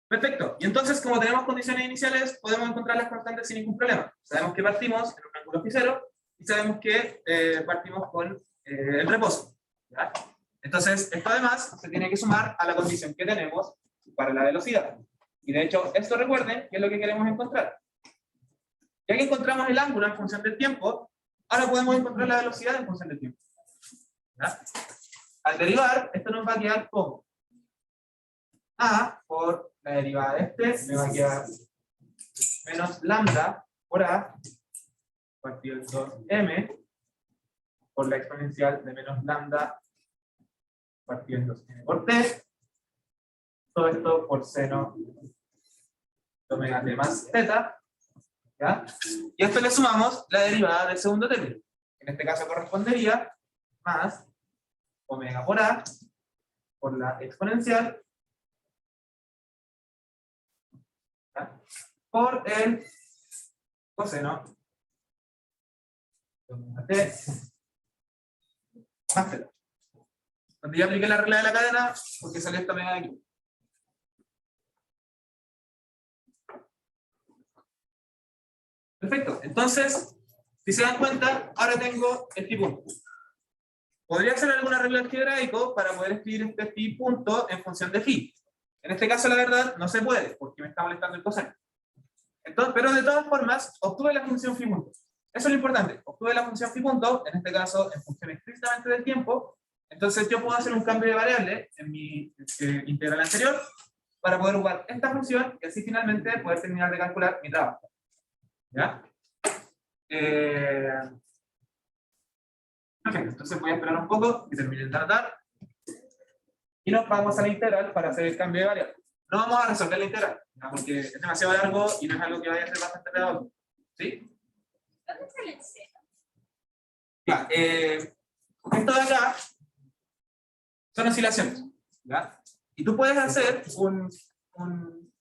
Perfecto, y entonces como tenemos condiciones iniciales, podemos encontrar las constantes sin ningún problema. Sabemos que partimos en un ángulo phi cero y sabemos que partimos con el reposo. ¿Ya? Entonces, esto además se tiene que sumar a la condición que tenemos para la velocidad. Y de hecho, esto recuerden que es lo que queremos encontrar. Ya que encontramos el ángulo en función del tiempo, ahora podemos encontrar la velocidad en función del tiempo. ¿Ya? Al derivar, esto nos va a quedar como a por la derivada de este, me va a quedar menos lambda por a partido de 2m por la exponencial de menos lambda partido de 2m por t. Todo esto por seno de omega t más θ. ¿Ya? Y a esto le sumamos la derivada del segundo término. En este caso correspondería más omega por a por la exponencial, ¿ya?, por el coseno de omega t más θ. Donde ya apliqué la regla de la cadena porque salió esta omega de aquí. Perfecto, entonces, si se dan cuenta, ahora tengo el pi punto. Podría hacer alguna regla algebraico para poder escribir este pi punto en función de phi. En este caso, la verdad, no se puede, porque me está molestando el coseno. Entonces, pero de todas formas, obtuve la función phi punto. Eso es lo importante, obtuve la función phi punto, en este caso, en función explícitamente del tiempo. Entonces yo puedo hacer un cambio de variable en mi integral anterior para poder ocupar esta función y así finalmente poder terminar de calcular mi trabajo. ¿Ya? Perfecto, entonces voy a esperar un poco que termine de tratar. Y nos vamos a la integral para hacer el cambio de variable. No vamos a resolver la integral, ¿no? Porque es demasiado largo y no es algo que vaya a ser bastante pedagógico. ¿Sí? ¿Dónde está el seno? Ya, esto de acá son oscilaciones. ¿Ya? Y tú puedes hacer un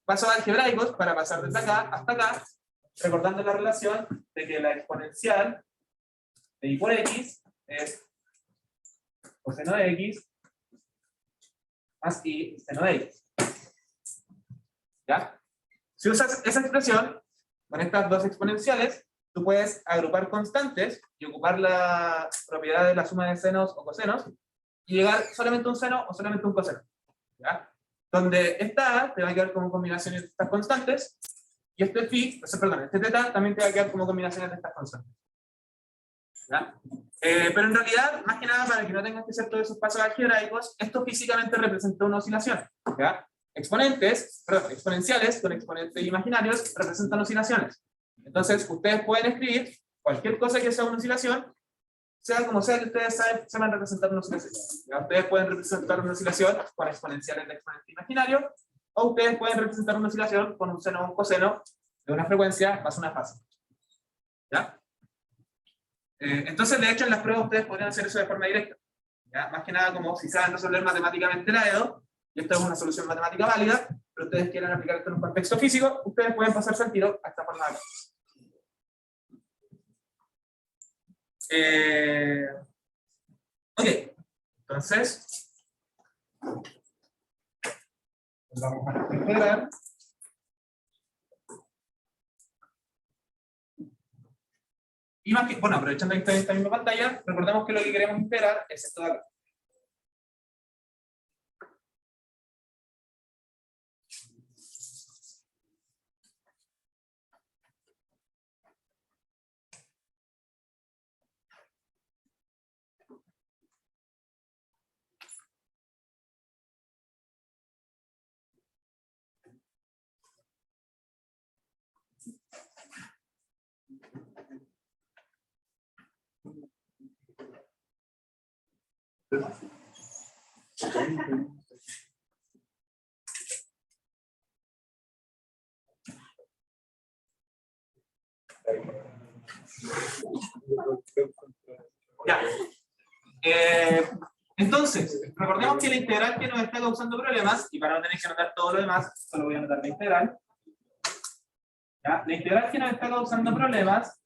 paso algebraicos para pasar desde acá hasta acá, recordando la relación de que la exponencial de y por x es coseno de x más y seno de x. ¿Ya? Si usas esa expresión con estas dos exponenciales, tú puedes agrupar constantes y ocupar la propiedad de la suma de senos o cosenos y llegar solamente a un seno o solamente a un coseno. ¿Ya? Donde esta A te va a quedar como combinaciones de estas constantes y este phi, este teta también te va a quedar como combinaciones de estas constantes. ¿Ya? Pero en realidad, más que nada, para que no tengas que hacer todos esos pasos algebraicos, esto físicamente representa una oscilación. ¿Ya? Exponenciales con exponentes imaginarios representan oscilaciones. Entonces, ustedes pueden escribir cualquier cosa que sea una oscilación, sea como sea que ustedes sepan representar una oscilación. ¿Ya? Ustedes pueden representar una oscilación con exponenciales de exponente imaginario, o ustedes pueden representar una oscilación con un seno o un coseno de una frecuencia más una fase. ¿Ya? Entonces, de hecho, en las pruebas ustedes podrían hacer eso de forma directa. ¿Ya? Más que nada, como si saben resolver matemáticamente la EDO, y esto es una solución matemática válida, pero ustedes quieren aplicar esto en un contexto físico, ustedes pueden pasarse al tiro a esta forma de acá. Ok, entonces vamos a integrar. Y más que, bueno, aprovechando esta misma pantalla, recordemos que lo que queremos integrar es esto de acá. Ya. Entonces, recordemos que la integral que nos está causando problemas, y para no tener que anotar todo lo demás, solo voy a anotar la integral. ¿Ya? La integral que nos está causando problemas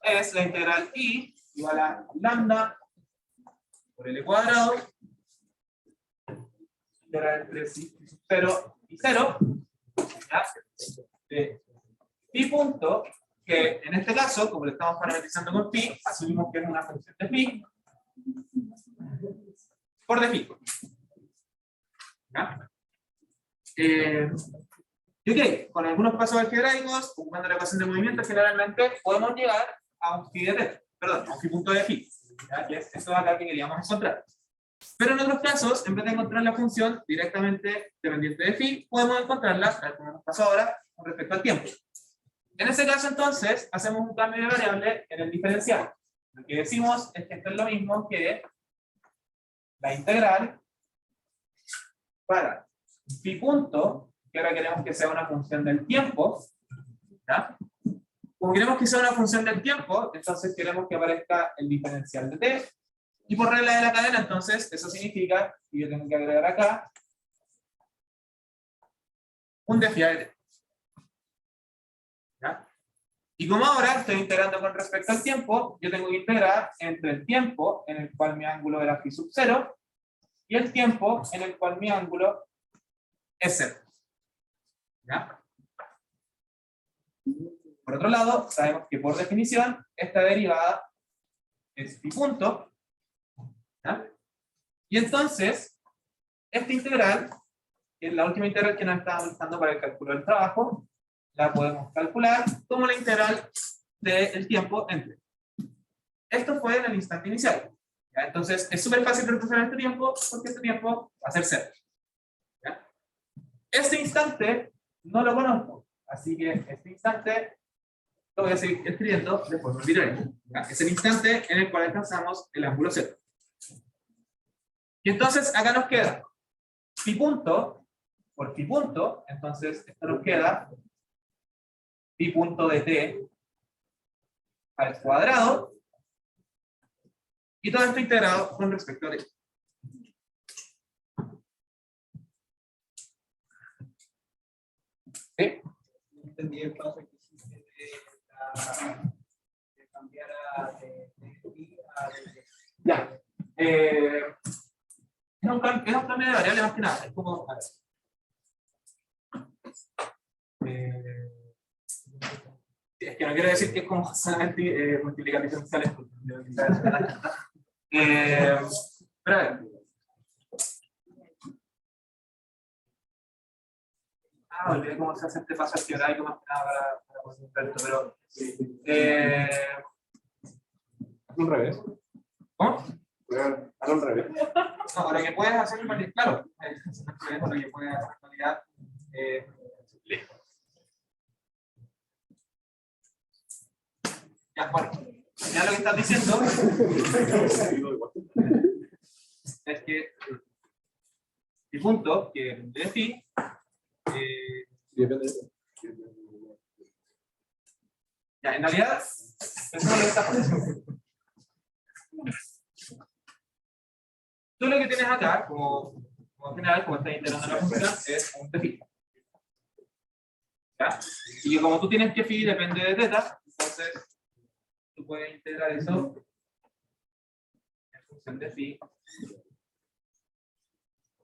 es la integral i igual a lambda por L cuadrado, integral entre 0 y 0, ¿ya? De pi punto, que en este caso, como lo estamos parametrizando con pi, asumimos que es una función de pi, por de pi. ¿Ya? Y ok, con algunos pasos algebraicos, ocupando la ecuación de movimiento, generalmente podemos llegar a un phi de t, perdón, a un phi punto de phi, ¿ya? Que es esto de acá que queríamos encontrar. Pero en otros casos, en vez de encontrar la función directamente dependiente de phi, podemos encontrarla, tal como nos pasó ahora, con respecto al tiempo. En ese caso, entonces, hacemos un cambio de variable en el diferencial. Lo que decimos es que esto es lo mismo que la integral para phi punto, que ahora queremos que sea una función del tiempo, ¿ya? Como queremos que sea una función del tiempo, entonces queremos que aparezca el diferencial de t, y por regla de la cadena, entonces, eso significa que yo tengo que agregar acá un de phi de t. ¿Ya? Y como ahora estoy integrando con respecto al tiempo, yo tengo que integrar entre el tiempo en el cual mi ángulo era phi sub 0 y el tiempo en el cual mi ángulo es 0. ¿Ya? Por otro lado, sabemos que por definición esta derivada es phi punto. ¿Ya? Y entonces, esta integral, que es la última integral que nos estábamos usando para el cálculo del trabajo, la podemos calcular como la integral del tiempo entre. Esto fue en el instante inicial. ¿Ya? Entonces, es súper fácil representar este tiempo porque este tiempo va a ser 0. ¿Ya? Este instante no lo conozco, así que este instante lo voy a seguir escribiendo de forma arbitraria. ¿Ya? Es el instante en el cual alcanzamos el ángulo cero. Y entonces acá nos queda pi punto por pi punto, entonces esto nos queda pi punto de t al cuadrado, y todo esto integrado con respecto a t. ¿Sí? Entendí el paso que hiciste de cambiar de pi a Ya. Es un cambio de variable más que nada. Es como. A ver. Es que no quiero decir que es como solamente multiplicar diferenciales. Pero a ver. Olvidé cómo se hace este paso algebraico más que nada para concentrar esto, pero. Al revés. ¿Cómo? Al revés. No, lo que puedes hacer en realidad, claro, lo que puedes hacer en realidad, ya, bueno, ya lo que estás diciendo es que el punto que de phi ya, en realidad eso es lo que está pasando. Tú lo que tienes acá, como general, como estás integrando la función, es un phi. ¿Ya? Y que como tú tienes que phi depende de teta, entonces tú puedes integrar eso en función de phi.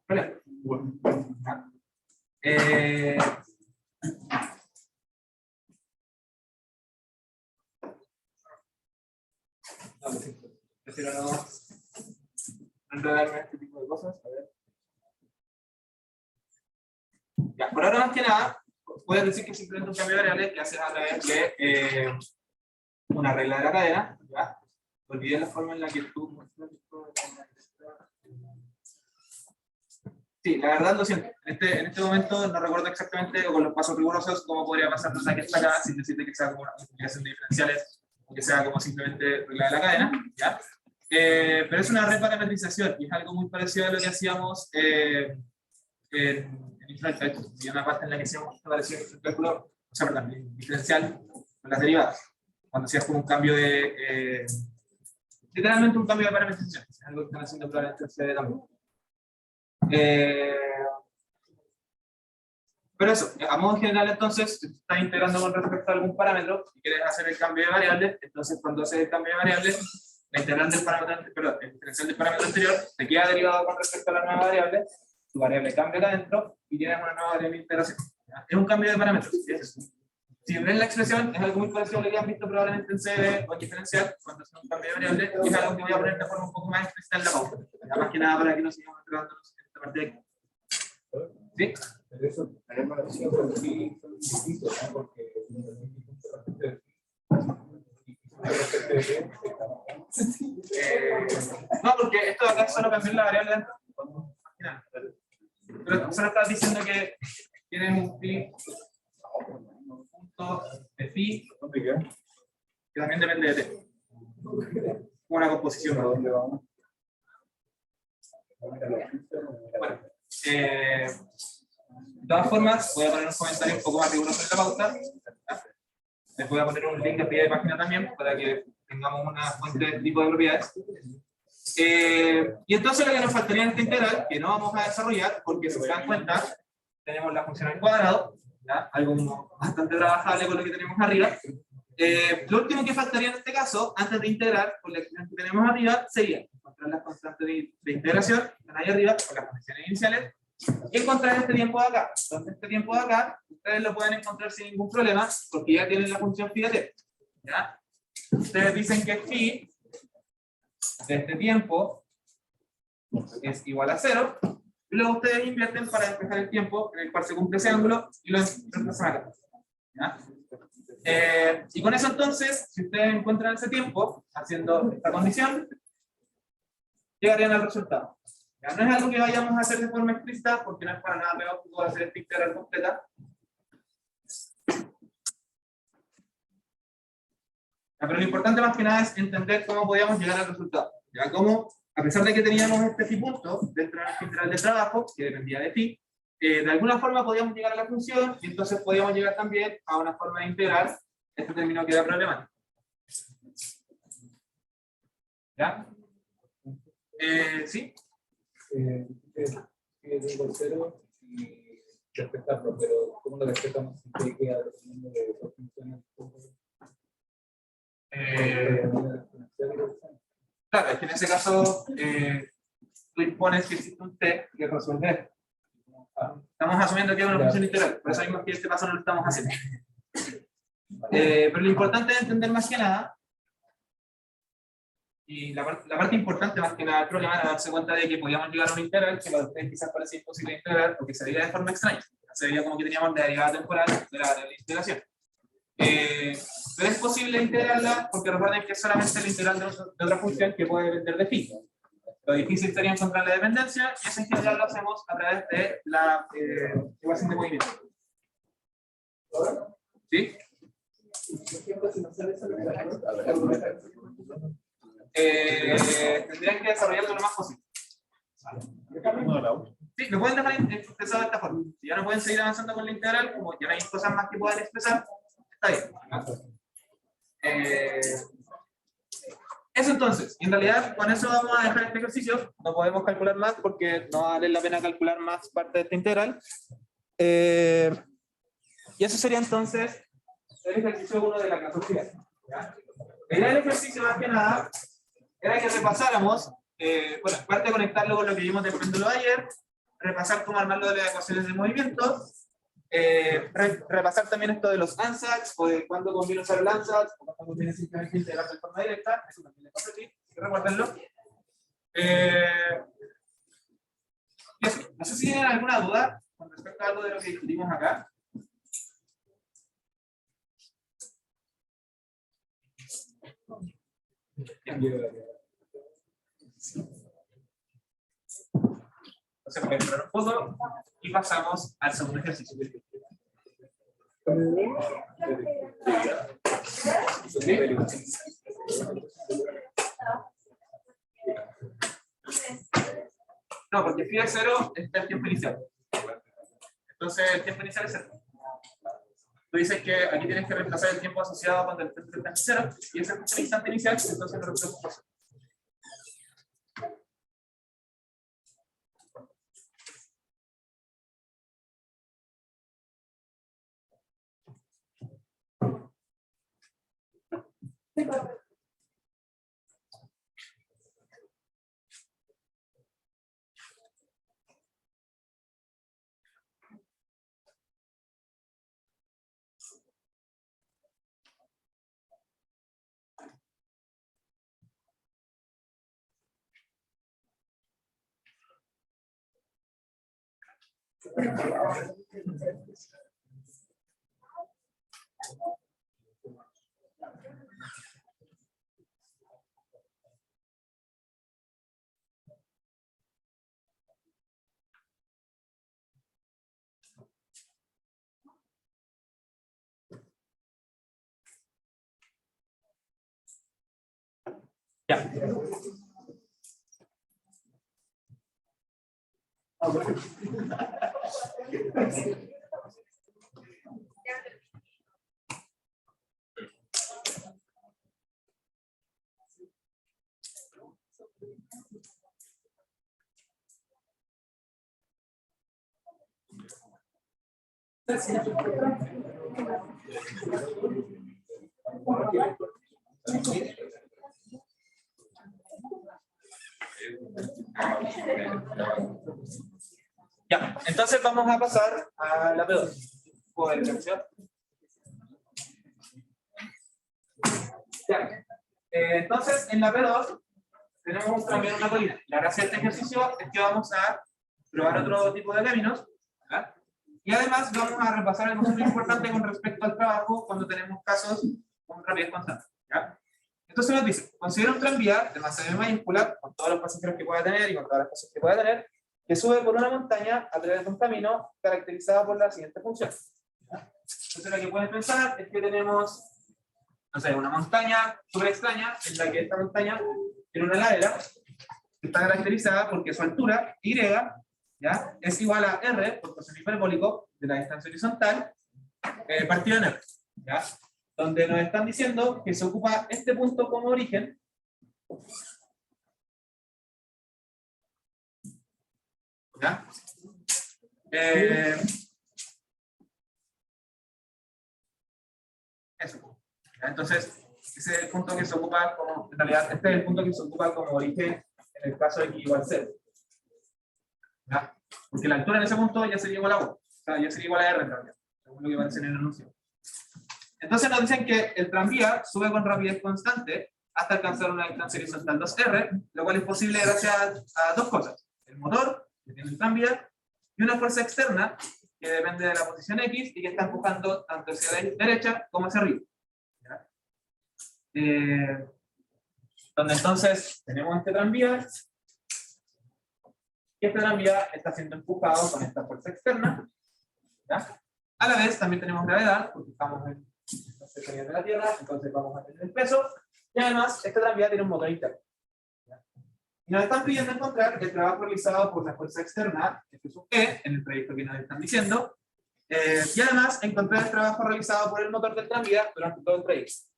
¿Vale? ¿Ya? Prefiero no enredarme en este tipo de cosas. A ver. Ya, por ahora más que nada, puedes decir que es simplemente un cambio de variable que haces a través de una regla de la cadena. ¿Ya? Olvidé la forma en la que tú. Sí, la verdad lo siento. En este momento no recuerdo exactamente con los pasos rigurosos cómo podría pasar de aquí hasta acá sin decirte que sea como una multiplicación de diferenciales o que sea como simplemente regla de la cadena. ¿Ya? Pero es una reparametrización y es algo muy parecido a lo que hacíamos en Infrared. Y una parte en la que hacíamos el cálculo, o sea, perdón, el diferencial con las derivadas. Cuando hacías como un cambio de. Literalmente un cambio de parametrización. Es algo que están haciendo probablemente ustedes también. Pero eso, a modo general, entonces, si estás integrando con respecto a algún parámetro y quieres hacer el cambio de variable, entonces cuando haces el cambio de variable, la integral del parámetro, perdón, el diferencial del parámetro anterior te queda derivado con respecto a la nueva variable, tu variable cambia acá adentro y tienes una nueva variable de integración. ¿Ya? Es un cambio de parámetros. Si ven la expresión, es algo muy parecido a lo que han visto probablemente en CD o en diferencial, cuando es un cambio de variable, y es algo que voy a poner de forma un poco más explícita en la pauta. Más que nada para que no sigamos enredándonos en esta parte de aquí. ¿Sí? Eso es parecido con el pi distinto, ¿no? Porque no, porque esto de acá solo cambió la variable dentro. Pero solo estás diciendo que tienes un pi, un punto de phi, que también depende de t. Una composición. ¿dónde vamos? Bueno, de todas formas, voy a poner un comentario un poco más riguroso en la pauta. Les voy a poner un link a pie de página también para que tengamos una fuente de este tipo de propiedades. Y entonces lo que nos faltaría en esta integral, que no vamos a desarrollar, porque si se dan cuenta, tenemos la función al cuadrado, ¿ya? Algo bastante trabajable con lo que tenemos arriba. Lo último que faltaría en este caso, antes de integrar con la expresión que tenemos arriba, sería encontrar las constantes de integración que están ahí arriba, con las condiciones iniciales, y encontrar este tiempo de acá. Entonces este tiempo de acá, ustedes lo pueden encontrar sin ningún problema, porque ya tienen la función phi de t. ¿Ya? Ustedes dicen que phi de este tiempo es igual a 0, y luego ustedes invierten para despejar el tiempo en el cual se cumple ese ángulo y lo reemplazan acá. ¿Ya? Y con eso entonces, si ustedes encuentran ese tiempo haciendo esta condición, llegarían al resultado. ¿Ya? No es algo que vayamos a hacer de forma explícita porque no es para nada pedagógico hacer esta integral completa. Pero lo importante más que nada es entender cómo podíamos llegar al resultado. ¿Ya? Cómo, a pesar de que teníamos este phi punto dentro de nuestro integral de trabajo, que dependía de phi, de alguna forma podíamos llegar a la función, y entonces podíamos llegar también a una forma de integrar este término que era problemático. ¿Ya? ¿Sí? Tengo cero y respetarlo, pero ¿cómo lo respetamos si hay que dependiendo de dos funciones? Claro, es que en ese caso tú impones que existe un t que resuelve esto. Estamos asumiendo que es una función integral, por eso mismo que este paso no lo estamos haciendo. Pero lo importante es entender más que nada, y la parte importante más que nada del problema era darse cuenta de que podíamos llegar a un integral que para ustedes quizás parecía imposible integrar porque se veía de forma extraña. Se veía como que teníamos la derivada temporal de la integración. Pero es posible integrarla porque recuerden que es solamente el integral de otra función que puede depender de phi. Lo difícil sería encontrar la dependencia y eso en general lo hacemos a través de la ecuación de movimiento. ¿Sí? Tendrían que desarrollarlo lo más posible. Sí, lo pueden dejar expresado de esta forma. Si ya no pueden seguir avanzando con la integral, como ya no hay cosas más que puedan expresar, está bien. Eso entonces, en realidad con eso vamos a dejar este ejercicio, no podemos calcular más porque no vale la pena calcular más parte de esta integral. Y eso sería entonces el ejercicio 1 de la clase auxiliar. La idea del ejercicio más que nada era que repasáramos, bueno, aparte de conectarlo con lo que vimos del péndulo de ayer, repasar cómo armarlo de las ecuaciones de movimiento, repasar también esto de los ansatz, o de cuándo conviene usar el ansatz, o cuándo conviene simplemente integrar de forma directa, eso también le pasa aquí, recuérdenlo. No sé si tienen alguna duda con respecto a algo de lo que discutimos acá. Entonces, voy a esperar un poco y pasamos al segundo ejercicio. No, porque phi de 0 está el tiempo inicial. Entonces, el tiempo inicial es 0. Tú dices que aquí tienes que reemplazar el tiempo asociado cuando el tiempo está en 0, y ese es el instante inicial, entonces lo reemplazamos por 0. Ya. Ya, entonces vamos a pasar a la P2. ¿Puedo ver, ya. Entonces, en la P2 tenemos también una colina. La gracia de este ejercicio es que vamos a probar otro tipo de términos, ¿verdad? Y además vamos a repasar algo muy importante con respecto al trabajo cuando tenemos casos con rapidez constante, ¿ya? Entonces nos dice, considera un tranvía de masa M mayúscula, con todos los pasajeros que pueda tener y con todas las cosas que pueda tener, que sube por una montaña a través de un camino caracterizado por la siguiente función. Entonces lo que puedes pensar es que tenemos no sé, una montaña súper extraña, en la que esta montaña tiene una ladera que está caracterizada porque su altura, y, ¿ya?, es igual a r por coseno hiperbólico de la distancia horizontal partido en r, ¿ya? Donde nos están diciendo que se ocupa este punto como origen, ¿ya? Eso. ¿Ya? Entonces, ese es el punto que se ocupa como, en realidad, este es el punto que se ocupa como origen en el caso de x igual 0. ¿Ya? Porque la altura en ese punto ya sería igual a 1. O sea, ya sería igual a r en realidad, según lo que aparece en el anuncio. Entonces nos dicen que el tranvía sube con rapidez constante hasta alcanzar una distancia horizontal 2r, lo cual es posible gracias a dos cosas. El motor, que tiene el tranvía, y una fuerza externa, que depende de la posición x y que está empujando tanto hacia la derecha como hacia arriba. ¿Ya? Donde entonces tenemos este tranvía, y este tranvía está siendo empujado con esta fuerza externa. ¿Ya? A la vez también tenemos gravedad, porque estamos en la cercanía de la Tierra, entonces vamos a tener el peso, y además este tranvía tiene un motor interno. ¿Ya? Y nos están pidiendo encontrar el trabajo realizado por la fuerza externa, que es un E, en el proyecto que nos están diciendo, y además encontrar el trabajo realizado por el motor del tranvía durante todo el proyecto.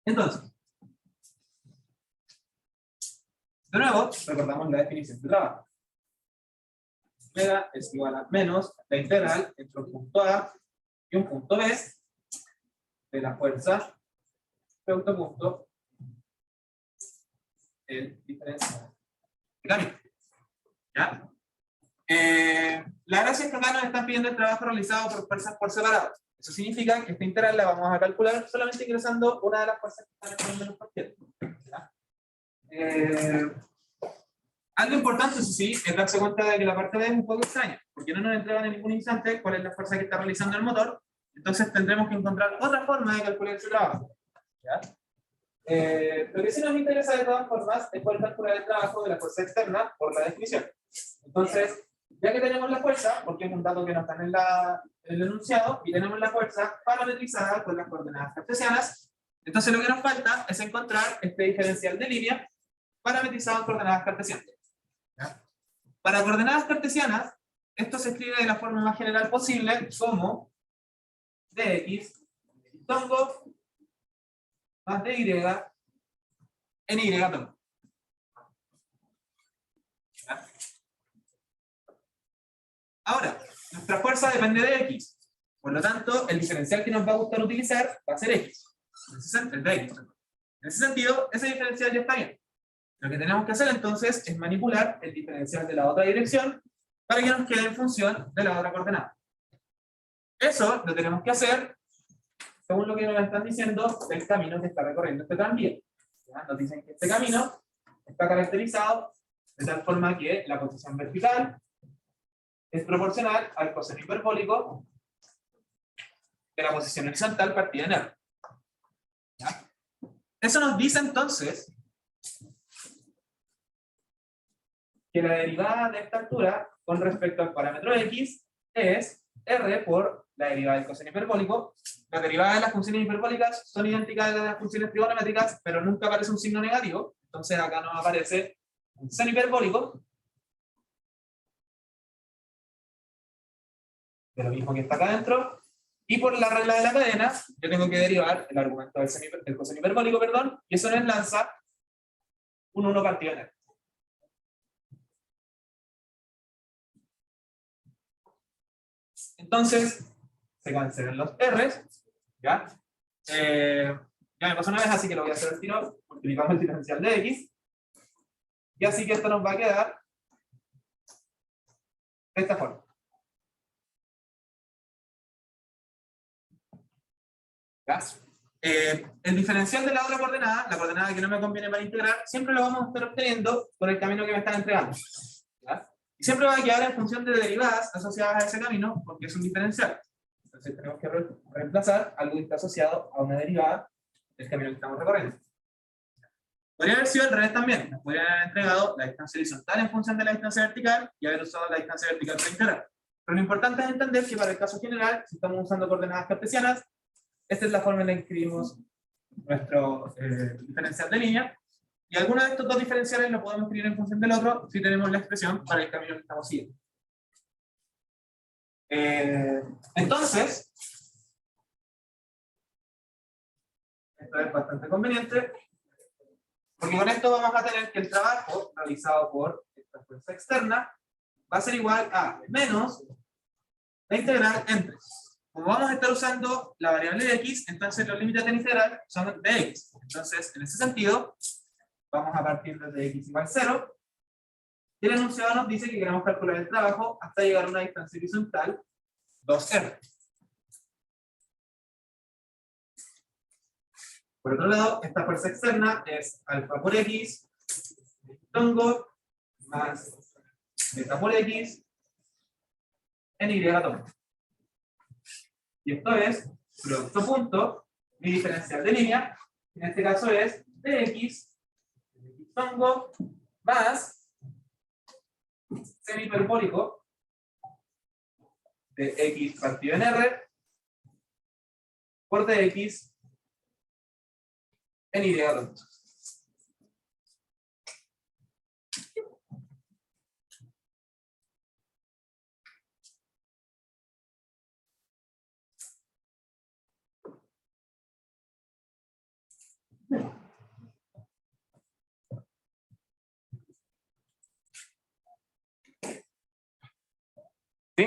Entonces, de nuevo, recordamos la definición de trabajo. Omega es igual a menos la integral entre un punto A y un punto B de la fuerza de autopunto el diferencial de camino. ¿Ya? La gracia es que acá nos están pidiendo el trabajo realizado por fuerzas por separado. Eso significa que esta integral la vamos a calcular solamente ingresando una de las fuerzas que están poniendo en los parqueros. Algo importante, eso sí, es darse cuenta de que la parte B es un poco extraña, porque no nos entregan en ningún instante cuál es la fuerza que está realizando el motor, entonces tendremos que encontrar otra forma de calcular ese trabajo. ¿Ya? Lo que sí nos interesa de todas formas es poder calcular el trabajo de la fuerza externa por la definición. Entonces, ya que tenemos la fuerza, porque es un dato que no está en el enunciado, y tenemos la fuerza parametrizada con las coordenadas cartesianas, entonces lo que nos falta es encontrar este diferencial de línea parametrizado en coordenadas cartesianas. ¿Ya? Para coordenadas cartesianas, esto se escribe de la forma más general posible como dx tongo más dy en y tongo. ¿Ya? Ahora, nuestra fuerza depende de x, por lo tanto, el diferencial que nos va a gustar utilizar va a ser x. El de x. En ese sentido, ese diferencial ya está bien. Lo que tenemos que hacer entonces es manipular el diferencial de la otra dirección para que nos quede en función de la otra coordenada. Eso lo tenemos que hacer según lo que nos están diciendo del camino que está recorriendo este tranvía. ¿Ya? Nos dicen que este camino está caracterizado de tal forma que la posición vertical es proporcional al coseno hiperbólico de la posición horizontal partida en R. ¿Ya? Eso nos dice entonces que la derivada de esta altura con respecto al parámetro x es r por la derivada del coseno hiperbólico. Las derivadas de las funciones hiperbólicas son idénticas a las funciones trigonométricas, pero nunca aparece un signo negativo. Entonces acá nos aparece un seno hiperbólico de lo mismo que está acá adentro. Y por la regla de la cadena, yo tengo que derivar el argumento del coseno hiperbólico, perdón, y eso nos lanza un 1 partido en R. Entonces, se cancelan los R's, ¿ya? Ya me pasó una vez, así que lo voy a hacer al tiro, multiplicamos el diferencial de X, y así que esto nos va a quedar de esta forma. ¿Ya? El diferencial de la otra coordenada, la coordenada que no me conviene para integrar, siempre lo vamos a estar obteniendo por el camino que me están entregando. ¿Ya? Y siempre va a quedar en función de derivadas asociadas a ese camino, porque es un diferencial. Entonces tenemos que reemplazar algo que está asociado a una derivada del camino que estamos recorriendo. Podría haber sido al revés también. Nos podrían haber entregado la distancia horizontal en función de la distancia vertical y haber usado la distancia vertical para integrar. Pero lo importante es entender que para el caso general, si estamos usando coordenadas cartesianas, esta es la forma en la que escribimos nuestro diferencial de línea, y alguno de estos dos diferenciales lo podemos escribir en función del otro si tenemos la expresión para el camino que estamos siguiendo. Entonces, esto es bastante conveniente, porque con esto vamos a tener que el trabajo realizado por esta fuerza externa va a ser igual a menos la integral entre. Como vamos a estar usando la variable de x, entonces los límites de la integral son de x. Entonces, en ese sentido, vamos a partir desde x igual 0. Y el enunciado nos dice que queremos calcular el trabajo hasta llegar a una distancia horizontal 2r. Por otro lado, esta fuerza externa es alfa por x, tongo, más beta por x, en y tongo. Y esto es producto punto, mi diferencial de línea, en este caso es dx, tongo, más semi-hiperbólico de x partido en r por dx en y tongo. ¿Sí?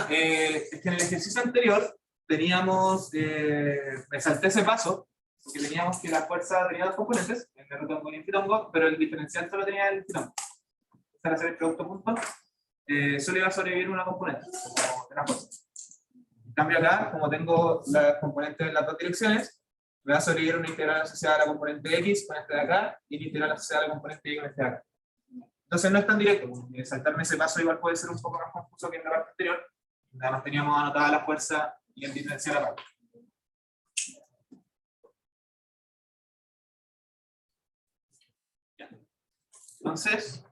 Es que en el ejercicio anterior teníamos, me salté ese paso, porque teníamos que la fuerza tenía dos componentes, el R-tongo y el phi-tongo, pero el diferencial solo tenía el phi-tongo. Para hacer el producto punto, solo iba a sobrevivir una componente, como de la fuerza. En cambio acá, como tengo las componentes en las dos direcciones, me va a sobrevivir una integral asociada a la componente x con este de acá, y una integral asociada a la componente y con este de acá. Entonces no es tan directo, saltarme ese paso igual puede ser un poco más confuso que en la parte anterior. Nada más teníamos anotada la fuerza y el diferencial aparte. Entonces,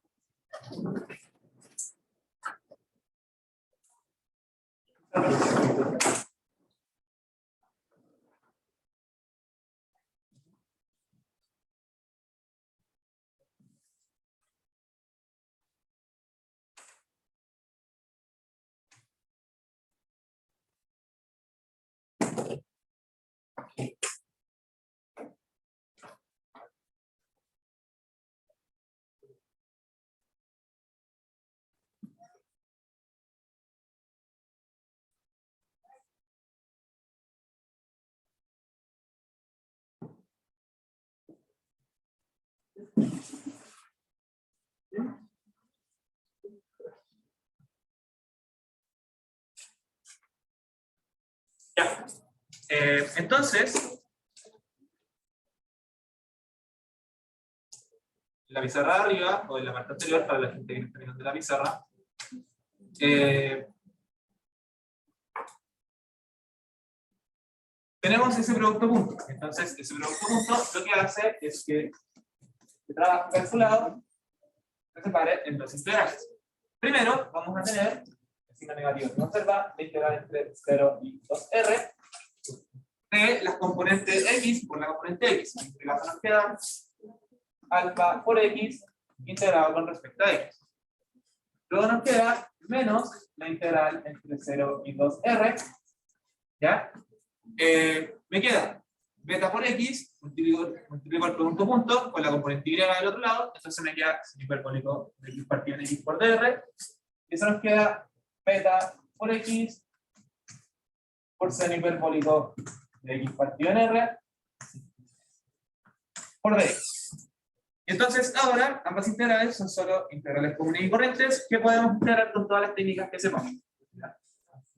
ya. Entonces, en la pizarra de arriba, o en la parte anterior, para la gente que no está mirando la pizarra, tenemos ese producto punto. Entonces, ese producto punto lo que hace es que el trabajo calculado se separe en dos integrales. Primero, vamos a tener el signo negativo que observa, la integral entre 0 y 2r de las componentes x por la componente x. En este caso nos queda alfa por x integrado con respecto a x. Luego nos queda menos la integral entre 0 y 2r. ¿Ya? Me queda beta por x, multiplico el producto punto con la componente y del otro lado, entonces me queda hiperbólico de x partido en x por dr, y eso nos queda beta por x por seno hiperbólico de x partido en r por dx. Entonces ahora ambas integrales son solo integrales comunes y corrientes que podemos integrar con todas las técnicas que sepamos.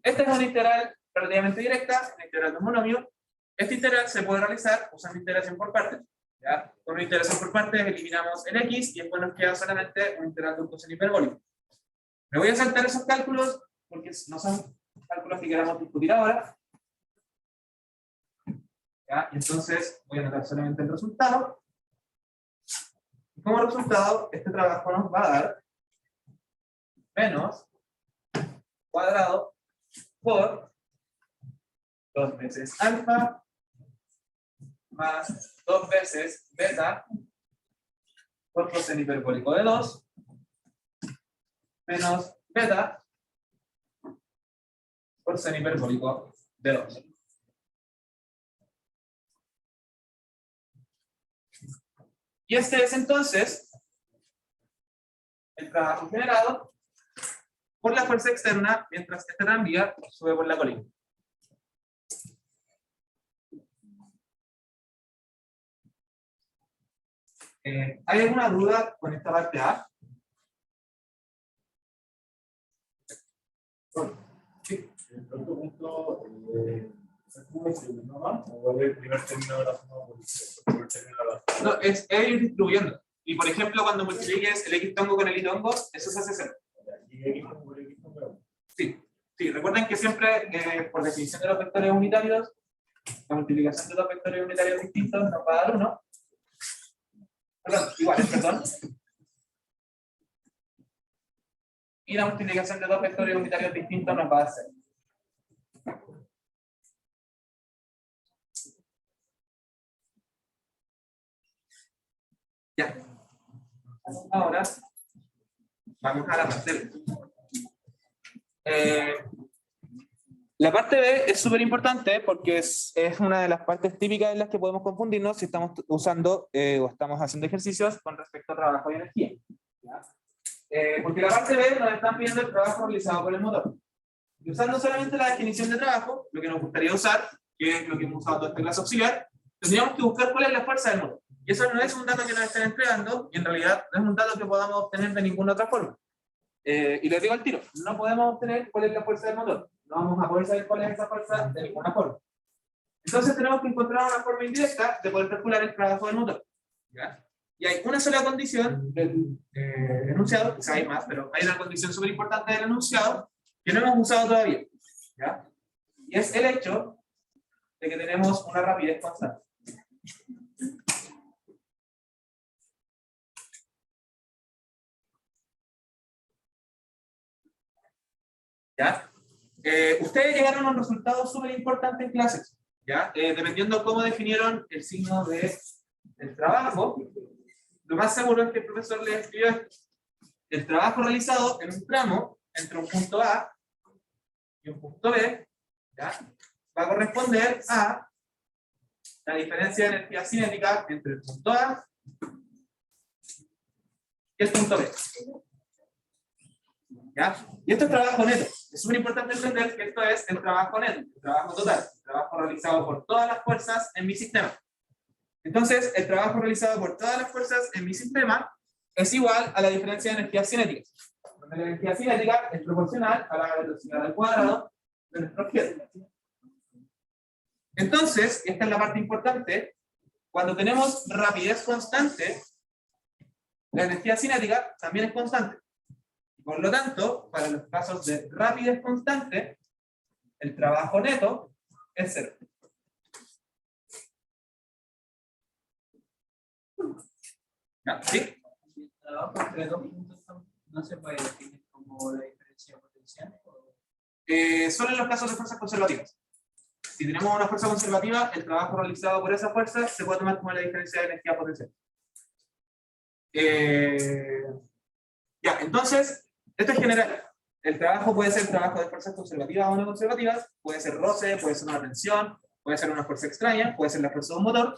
Esta es una integral relativamente directa, una integral de un monomio. Esta integral se puede realizar usando integración por partes. ¿Ya? Con una integración por partes eliminamos el x y después nos queda solamente una integral de un coseno hiperbólico. Me voy a saltar esos cálculos porque no son cálculos que queramos discutir ahora. ¿Ya? Y entonces voy a anotar solamente el resultado. Y como resultado, este trabajo nos va a dar menos cuadrado por 2 veces alfa más 2 veces beta por coseno hiperbólico de 2 menos beta por seno hiperbólico de 2. Y este es entonces el trabajo generado por la fuerza externa mientras este tranvía sube por la colina. ¿Hay alguna duda con esta parte A? Sí. En el otro punto, ¿o el primer término de la suma por el primer término de la suma? No, es ir distribuyendo. Y por ejemplo, cuando multipliques el x tongo con el y tongo, eso se hace cero. Y x por x tongo. Sí, sí, recuerden que siempre, por definición de los vectores unitarios, la multiplicación de dos vectores unitarios distintos nos va a dar 1. Perdón, iguales, perdón. Y la multiplicación de dos vectores unitarios distintos nos va a dar 0. Ya. Ahora vamos a la parte B. La parte B es súper importante porque es una de las partes típicas en las que podemos confundirnos si estamos usando o estamos haciendo ejercicios con respecto a trabajo y energía. ¿Ya? Porque la parte B nos están pidiendo el trabajo realizado por el motor. Y usando solamente la definición de trabajo, lo que nos gustaría usar, que es lo que hemos usado en esta clase auxiliar, tendríamos que buscar cuál es la fuerza del motor. Y eso no es un dato que nos estén entregando, y en realidad no es un dato que podamos obtener de ninguna otra forma. Y les digo al tiro, no podemos obtener cuál es la fuerza del motor. No vamos a poder saber cuál es esa fuerza de ninguna forma. Entonces tenemos que encontrar una forma indirecta de poder calcular el trabajo del motor. ¿Ya? Y hay una sola condición del enunciado, quizá hay más, pero hay una condición súper importante del enunciado que no hemos usado todavía. ¿Ya? Y es el hecho de que tenemos una rapidez constante. ¿Ya? Ustedes llegaron a un resultado súper importante en clases, ¿ya? Dependiendo cómo definieron el signo del trabajo, lo más seguro es que el profesor les escribió esto. El trabajo realizado en un tramo entre un punto A y un punto B, ¿ya? Va a corresponder a la diferencia de energía cinética entre el punto A y el punto B. ¿Ya? Y esto es trabajo neto. Es muy importante entender que esto es el trabajo neto, el trabajo total, el trabajo realizado por todas las fuerzas en mi sistema. Entonces, el trabajo realizado por todas las fuerzas en mi sistema es igual a la diferencia de energía cinética. Donde la energía cinética es proporcional a la velocidad al cuadrado de nuestro objeto. Entonces, esta es la parte importante, cuando tenemos rapidez constante, la energía cinética también es constante. Por lo tanto, para los casos de rapidez constante, el trabajo neto es 0. ¿Sí? El trabajo entre dos puntos no se puede definir como la diferencia potencial. Solo en los casos de fuerzas conservativas. Si tenemos una fuerza conservativa, el trabajo realizado por esa fuerza se puede tomar como la diferencia de energía potencial. Ya, entonces, esto es general. El trabajo puede ser trabajo de fuerzas conservativas o no conservativas, puede ser roce, puede ser una tensión, puede ser una fuerza extraña, puede ser la fuerza de un motor.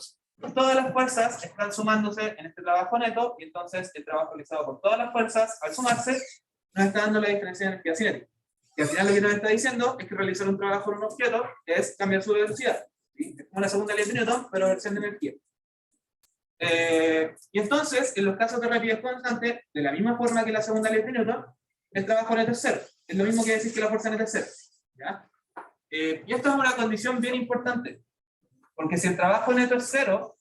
Todas las fuerzas están sumándose en este trabajo neto, y entonces el trabajo realizado por todas las fuerzas, al sumarse, nos está dando la diferencia de energía cinética. Y al final lo que nos está diciendo es que realizar un trabajo en un objeto es cambiar su velocidad. ¿Sí? Es como una segunda ley de Newton, pero versión de energía. Y entonces, en los casos de rapidez constante, de la misma forma que la segunda ley de Newton, el trabajo neto es 0. Es lo mismo que decir que la fuerza neta es 0. ¿Ya? Y esto es una condición bien importante. Porque si el trabajo neto es 0,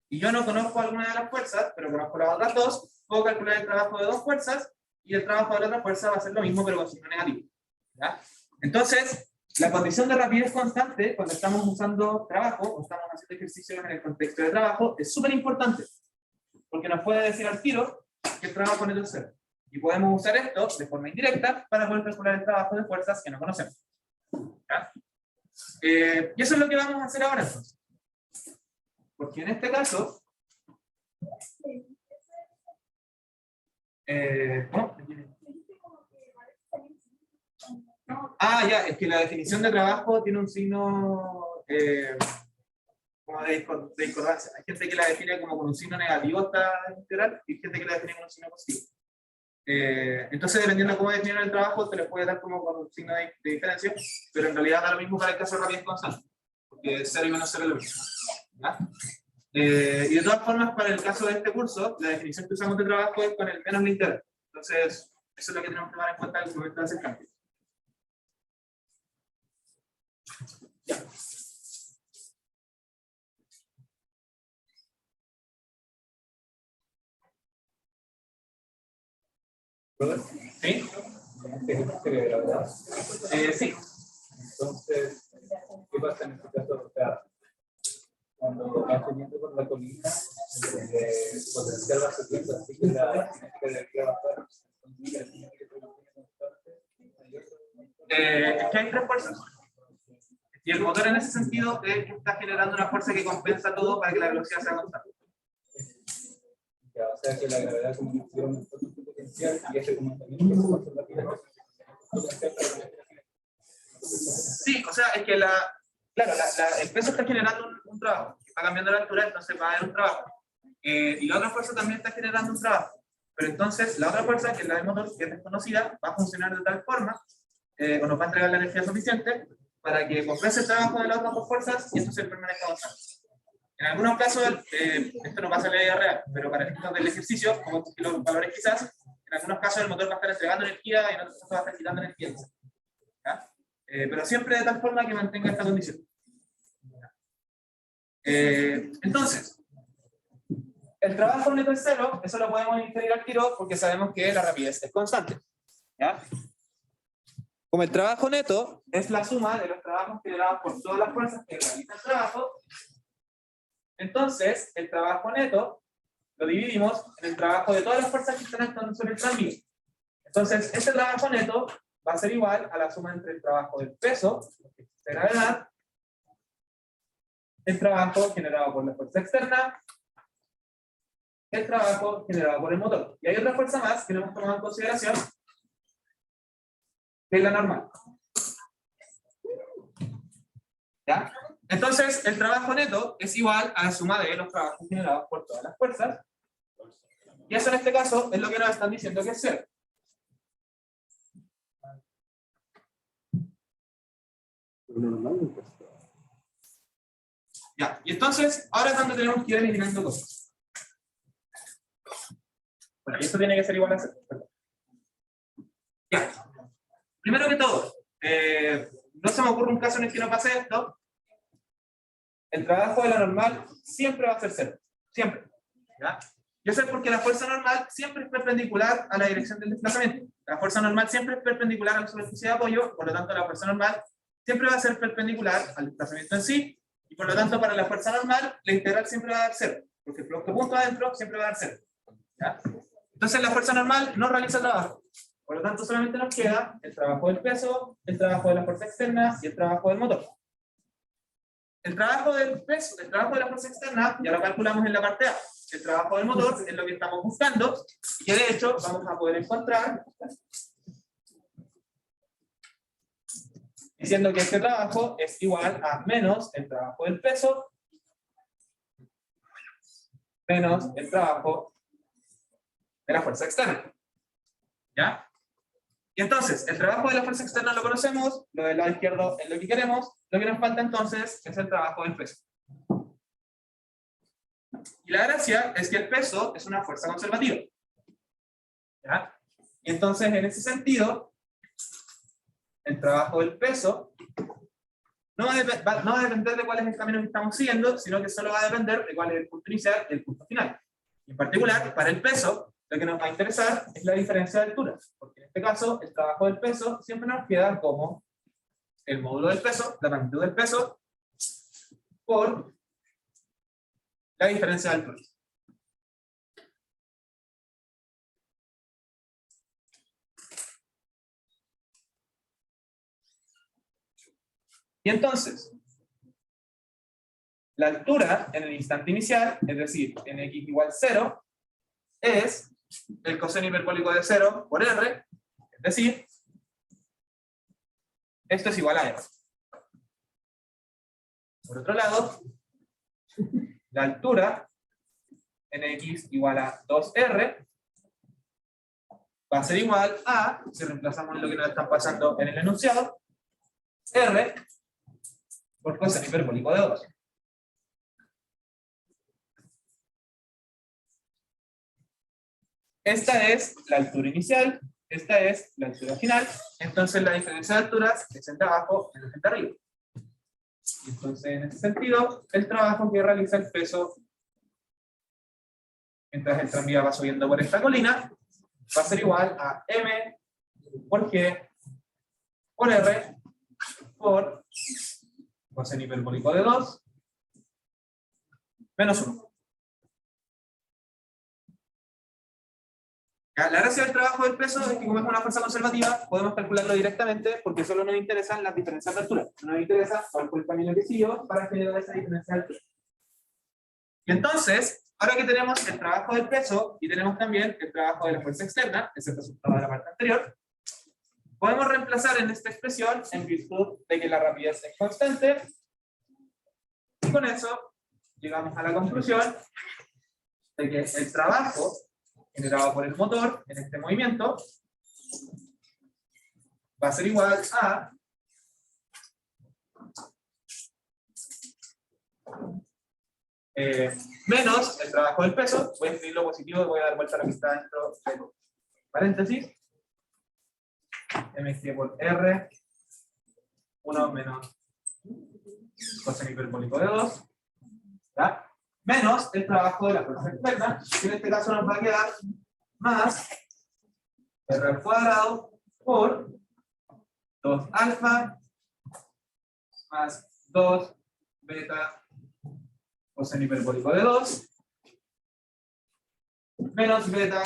y yo no conozco alguna de las fuerzas, pero conozco las otras dos, puedo calcular el trabajo de dos fuerzas, y el trabajo de la otra fuerza va a ser lo mismo, pero con signo negativo. ¿Ya? Entonces, la condición de rapidez constante, cuando estamos usando trabajo, o estamos haciendo ejercicios en el contexto de trabajo, es súper importante, porque nos puede decir al tiro que el trabajo neto es cero. Y podemos usar esto de forma indirecta para poder calcular el trabajo de fuerzas que no conocemos. ¿Ya? Y eso es lo que vamos a hacer ahora entonces. Porque en este caso, ¿cómo? Ah, ya, es que la definición de trabajo tiene un signo como de discordancia. Hay gente que la define como con un signo negativo esta integral, y hay gente que la define con un signo positivo. Entonces, dependiendo de cómo definieron el trabajo, te lo puede dar como con un signo de diferencia, pero en realidad da lo mismo para el caso de rapidez constante, porque 0 y menos 0 es lo mismo. ¿Ya? Y de todas formas, para el caso de este curso, la definición que usamos de trabajo es con el menos la integral. Entonces, eso es lo que tenemos que tomar en cuenta en el momento de hacer cambio. Ya. ¿Sí? Sí. Entonces, ¿qué pasa en este caso? O sea, cuando vas subiendo por la colina, el potencial va subiendo, así que la cinética debería bajar. Entonces, la cinética se mantiene constante. Es que hay tres fuerzas. Y el motor en ese sentido está generando una fuerza que compensa todo para que la velocidad sea constante. Ya, o sea que la gravedad como que tiene un potencial y ese comandamiento se pasa la vida. Sí, o sea, es que el peso está generando un trabajo, está cambiando la altura, entonces va a haber un trabajo. Y la otra fuerza también está generando un trabajo. Pero entonces la otra fuerza, que es la del motor, que es desconocida, va a funcionar de tal forma, o nos va a entregar la energía suficiente para que compense el trabajo de las otras dos fuerzas y esto se permanezca avanzando. En algunos casos, esto no pasa en la vida real, pero para efectos del ejercicio, como los valores quizás, en algunos casos el motor va a estar entregando energía y en otros casos va a estar quitando energía. ¿Ya? Pero siempre de tal forma que mantenga esta condición. Entonces, el trabajo neto es cero, eso lo podemos inferir al tiro porque sabemos que la rapidez es constante. ¿Ya? Como el trabajo neto es la suma de los trabajos generados por todas las fuerzas que realizan el trabajo, entonces el trabajo neto lo dividimos en el trabajo de todas las fuerzas que están actuando sobre el tranvía. Entonces, este trabajo neto va a ser igual a la suma entre el trabajo del peso, de gravedad, el trabajo generado por la fuerza externa, el trabajo generado por el motor. Y hay otra fuerza más que no hemos tomado en consideración, que es la normal. ¿Ya? Entonces, el trabajo neto es igual a la suma de los trabajos generados por todas las fuerzas. Y eso en este caso es lo que nos están diciendo que es cero. Ya, y entonces, ahora es donde tenemos que ir eliminando cosas. Bueno, y esto tiene que ser igual a cero. Ya. Primero que todo, no se me ocurre un caso en el que no pase esto. El trabajo de la normal siempre va a ser cero. Siempre. ¿Ya? Y eso es porque la fuerza normal siempre es perpendicular a la dirección del desplazamiento. La fuerza normal siempre es perpendicular a la superficie de apoyo, por lo tanto la fuerza normal siempre va a ser perpendicular al desplazamiento en sí, y por lo tanto para la fuerza normal la integral siempre va a dar cero, porque el producto punto adentro siempre va a dar cero. ¿Ya? Entonces la fuerza normal no realiza trabajo. Por lo tanto, solamente nos queda el trabajo del peso, el trabajo de la fuerza externa y el trabajo del motor. El trabajo del peso, el trabajo de la fuerza externa, ya lo calculamos en la parte A. El trabajo del motor es lo que estamos buscando, y que de hecho vamos a poder encontrar diciendo que este trabajo es igual a menos el trabajo del peso menos el trabajo de la fuerza externa. ¿Ya? Y entonces, el trabajo de la fuerza externa lo conocemos, lo del lado izquierdo es lo que queremos, lo que nos falta entonces es el trabajo del peso. Y la gracia es que el peso es una fuerza conservativa. ¿Ya? Y entonces, en ese sentido, el trabajo del peso no va a depender de cuál es el camino que estamos siguiendo, sino que solo va a depender de cuál es el punto inicial y el punto final. Y en particular, para el peso, lo que nos va a interesar es la diferencia de altura, porque en este caso el trabajo del peso siempre nos queda como el módulo del peso, la magnitud del peso, por la diferencia de altura. Y entonces, la altura en el instante inicial, es decir, en x igual 0, es el coseno hiperbólico de 0 por r, es decir, esto es igual a r. Por otro lado, la altura en x igual a 2r va a ser igual a, si reemplazamos lo que nos están pasando en el enunciado, r por coseno hiperbólico de 2. Esta es la altura inicial, esta es la altura final, entonces la diferencia de alturas es el de abajo menos el de arriba. Entonces, en ese sentido, el trabajo que realiza el peso mientras el tranvía va subiendo por esta colina va a ser igual a m por g por r por coseno hiperbólico de 2 menos 1. La gracia del trabajo del peso es que como es una fuerza conservativa, podemos calcularlo directamente porque solo nos interesan las diferencias de altura. No nos interesa cuál fue el camino que siguió para generar esa diferencia de altura. Y entonces, ahora que tenemos el trabajo del peso y tenemos también el trabajo de la fuerza externa, ese es el resultado de la parte anterior, podemos reemplazar en esta expresión en virtud de que la rapidez es constante. Y con eso llegamos a la conclusión de que el trabajo generado por el motor en este movimiento va a ser igual a menos el trabajo del peso. Voy a escribir lo positivo y voy a dar vuelta a lo que está dentro de paréntesis, mg por r 1 menos coseno hiperbólico de 2, ¿ya? Menos el trabajo de la fuerza externa, que en este caso nos va a quedar más r al cuadrado por 2 alfa más 2 beta coseno hiperbólico de 2 menos beta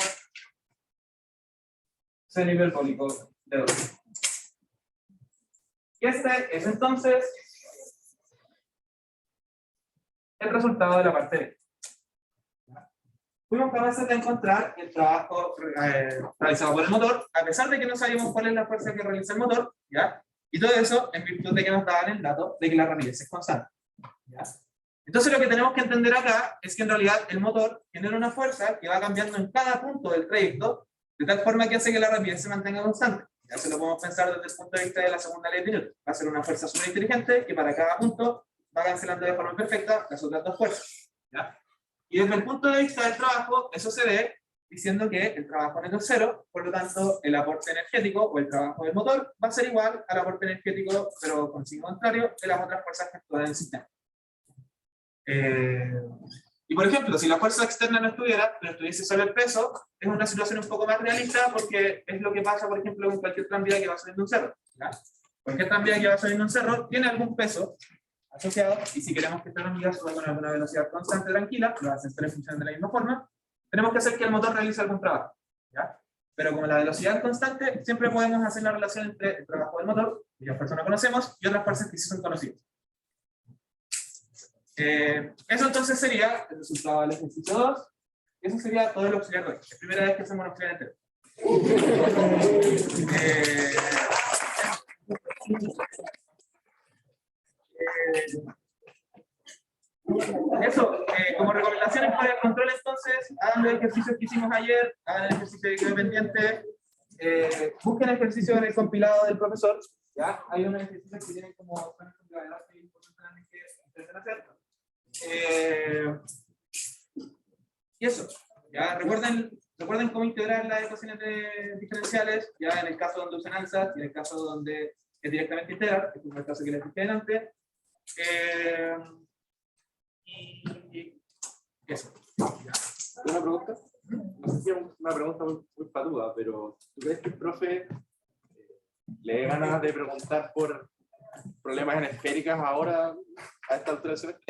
coseno hiperbólico de 2. Y este es entonces el resultado de la parte B. Fuimos capaces de encontrar el trabajo realizado por el motor, a pesar de que no sabíamos cuál es la fuerza que realiza el motor, ¿ya? Y todo eso en virtud de que nos daban el dato de que la rapidez es constante, ¿ya? Entonces lo que tenemos que entender acá es que en realidad el motor genera una fuerza que va cambiando en cada punto del trayecto, de tal forma que hace que la rapidez se mantenga constante. Ya se lo podemos pensar desde el punto de vista de la segunda ley de Newton. Va a ser una fuerza súper inteligente que para cada punto va cancelando de forma perfecta las otras dos fuerzas, ¿ya? Y desde el punto de vista del trabajo, eso se ve diciendo que el trabajo neto es 0, por lo tanto el aporte energético o el trabajo del motor va a ser igual al aporte energético, pero con signo contrario, de las otras fuerzas que actúan en el sistema. Y por ejemplo, si la fuerza externa no estuviera, pero estuviese solo el peso, es una situación un poco más realista porque es lo que pasa, por ejemplo, con cualquier tranvía que va subiendo un cerro, ¿ya? Cualquier tranvía que va subiendo un cerro tiene algún peso asociado, y si queremos que esta tranvía suba con alguna velocidad constante tranquila, los ascensores funcionan de la misma forma, tenemos que hacer que el motor realice algún trabajo, ¿ya? Pero como la velocidad es constante, siempre podemos hacer la relación entre el trabajo del motor, cuyas fuerzas no conocemos, y otras fuerzas que sí son conocidas. Eso entonces sería el resultado del ejercicio 2, y eso sería todo el auxiliar de hoy. Es la primera vez que hacemos un auxiliar entero. Eso, como recomendaciones para el control, entonces, hagan los ejercicios que hicimos ayer, hagan el ejercicio que quedó pendiente, busquen ejercicios en el compilado del profesor, ¿ya? Hay unos ejercicios que tienen como zonas de gravedad que es importante también que intenten hacer. Y eso, ya recuerden cómo integrar las ecuaciones diferenciales, ya en el caso donde usen alzas y en el caso donde es directamente integral, que es el caso que les dije delante. Y eso. ¿Una pregunta? No sé si es una pregunta muy patuda, pero ¿tú crees que el profe le dé ganas de preguntar por problemas en esféricas ahora a esta altura del semestre?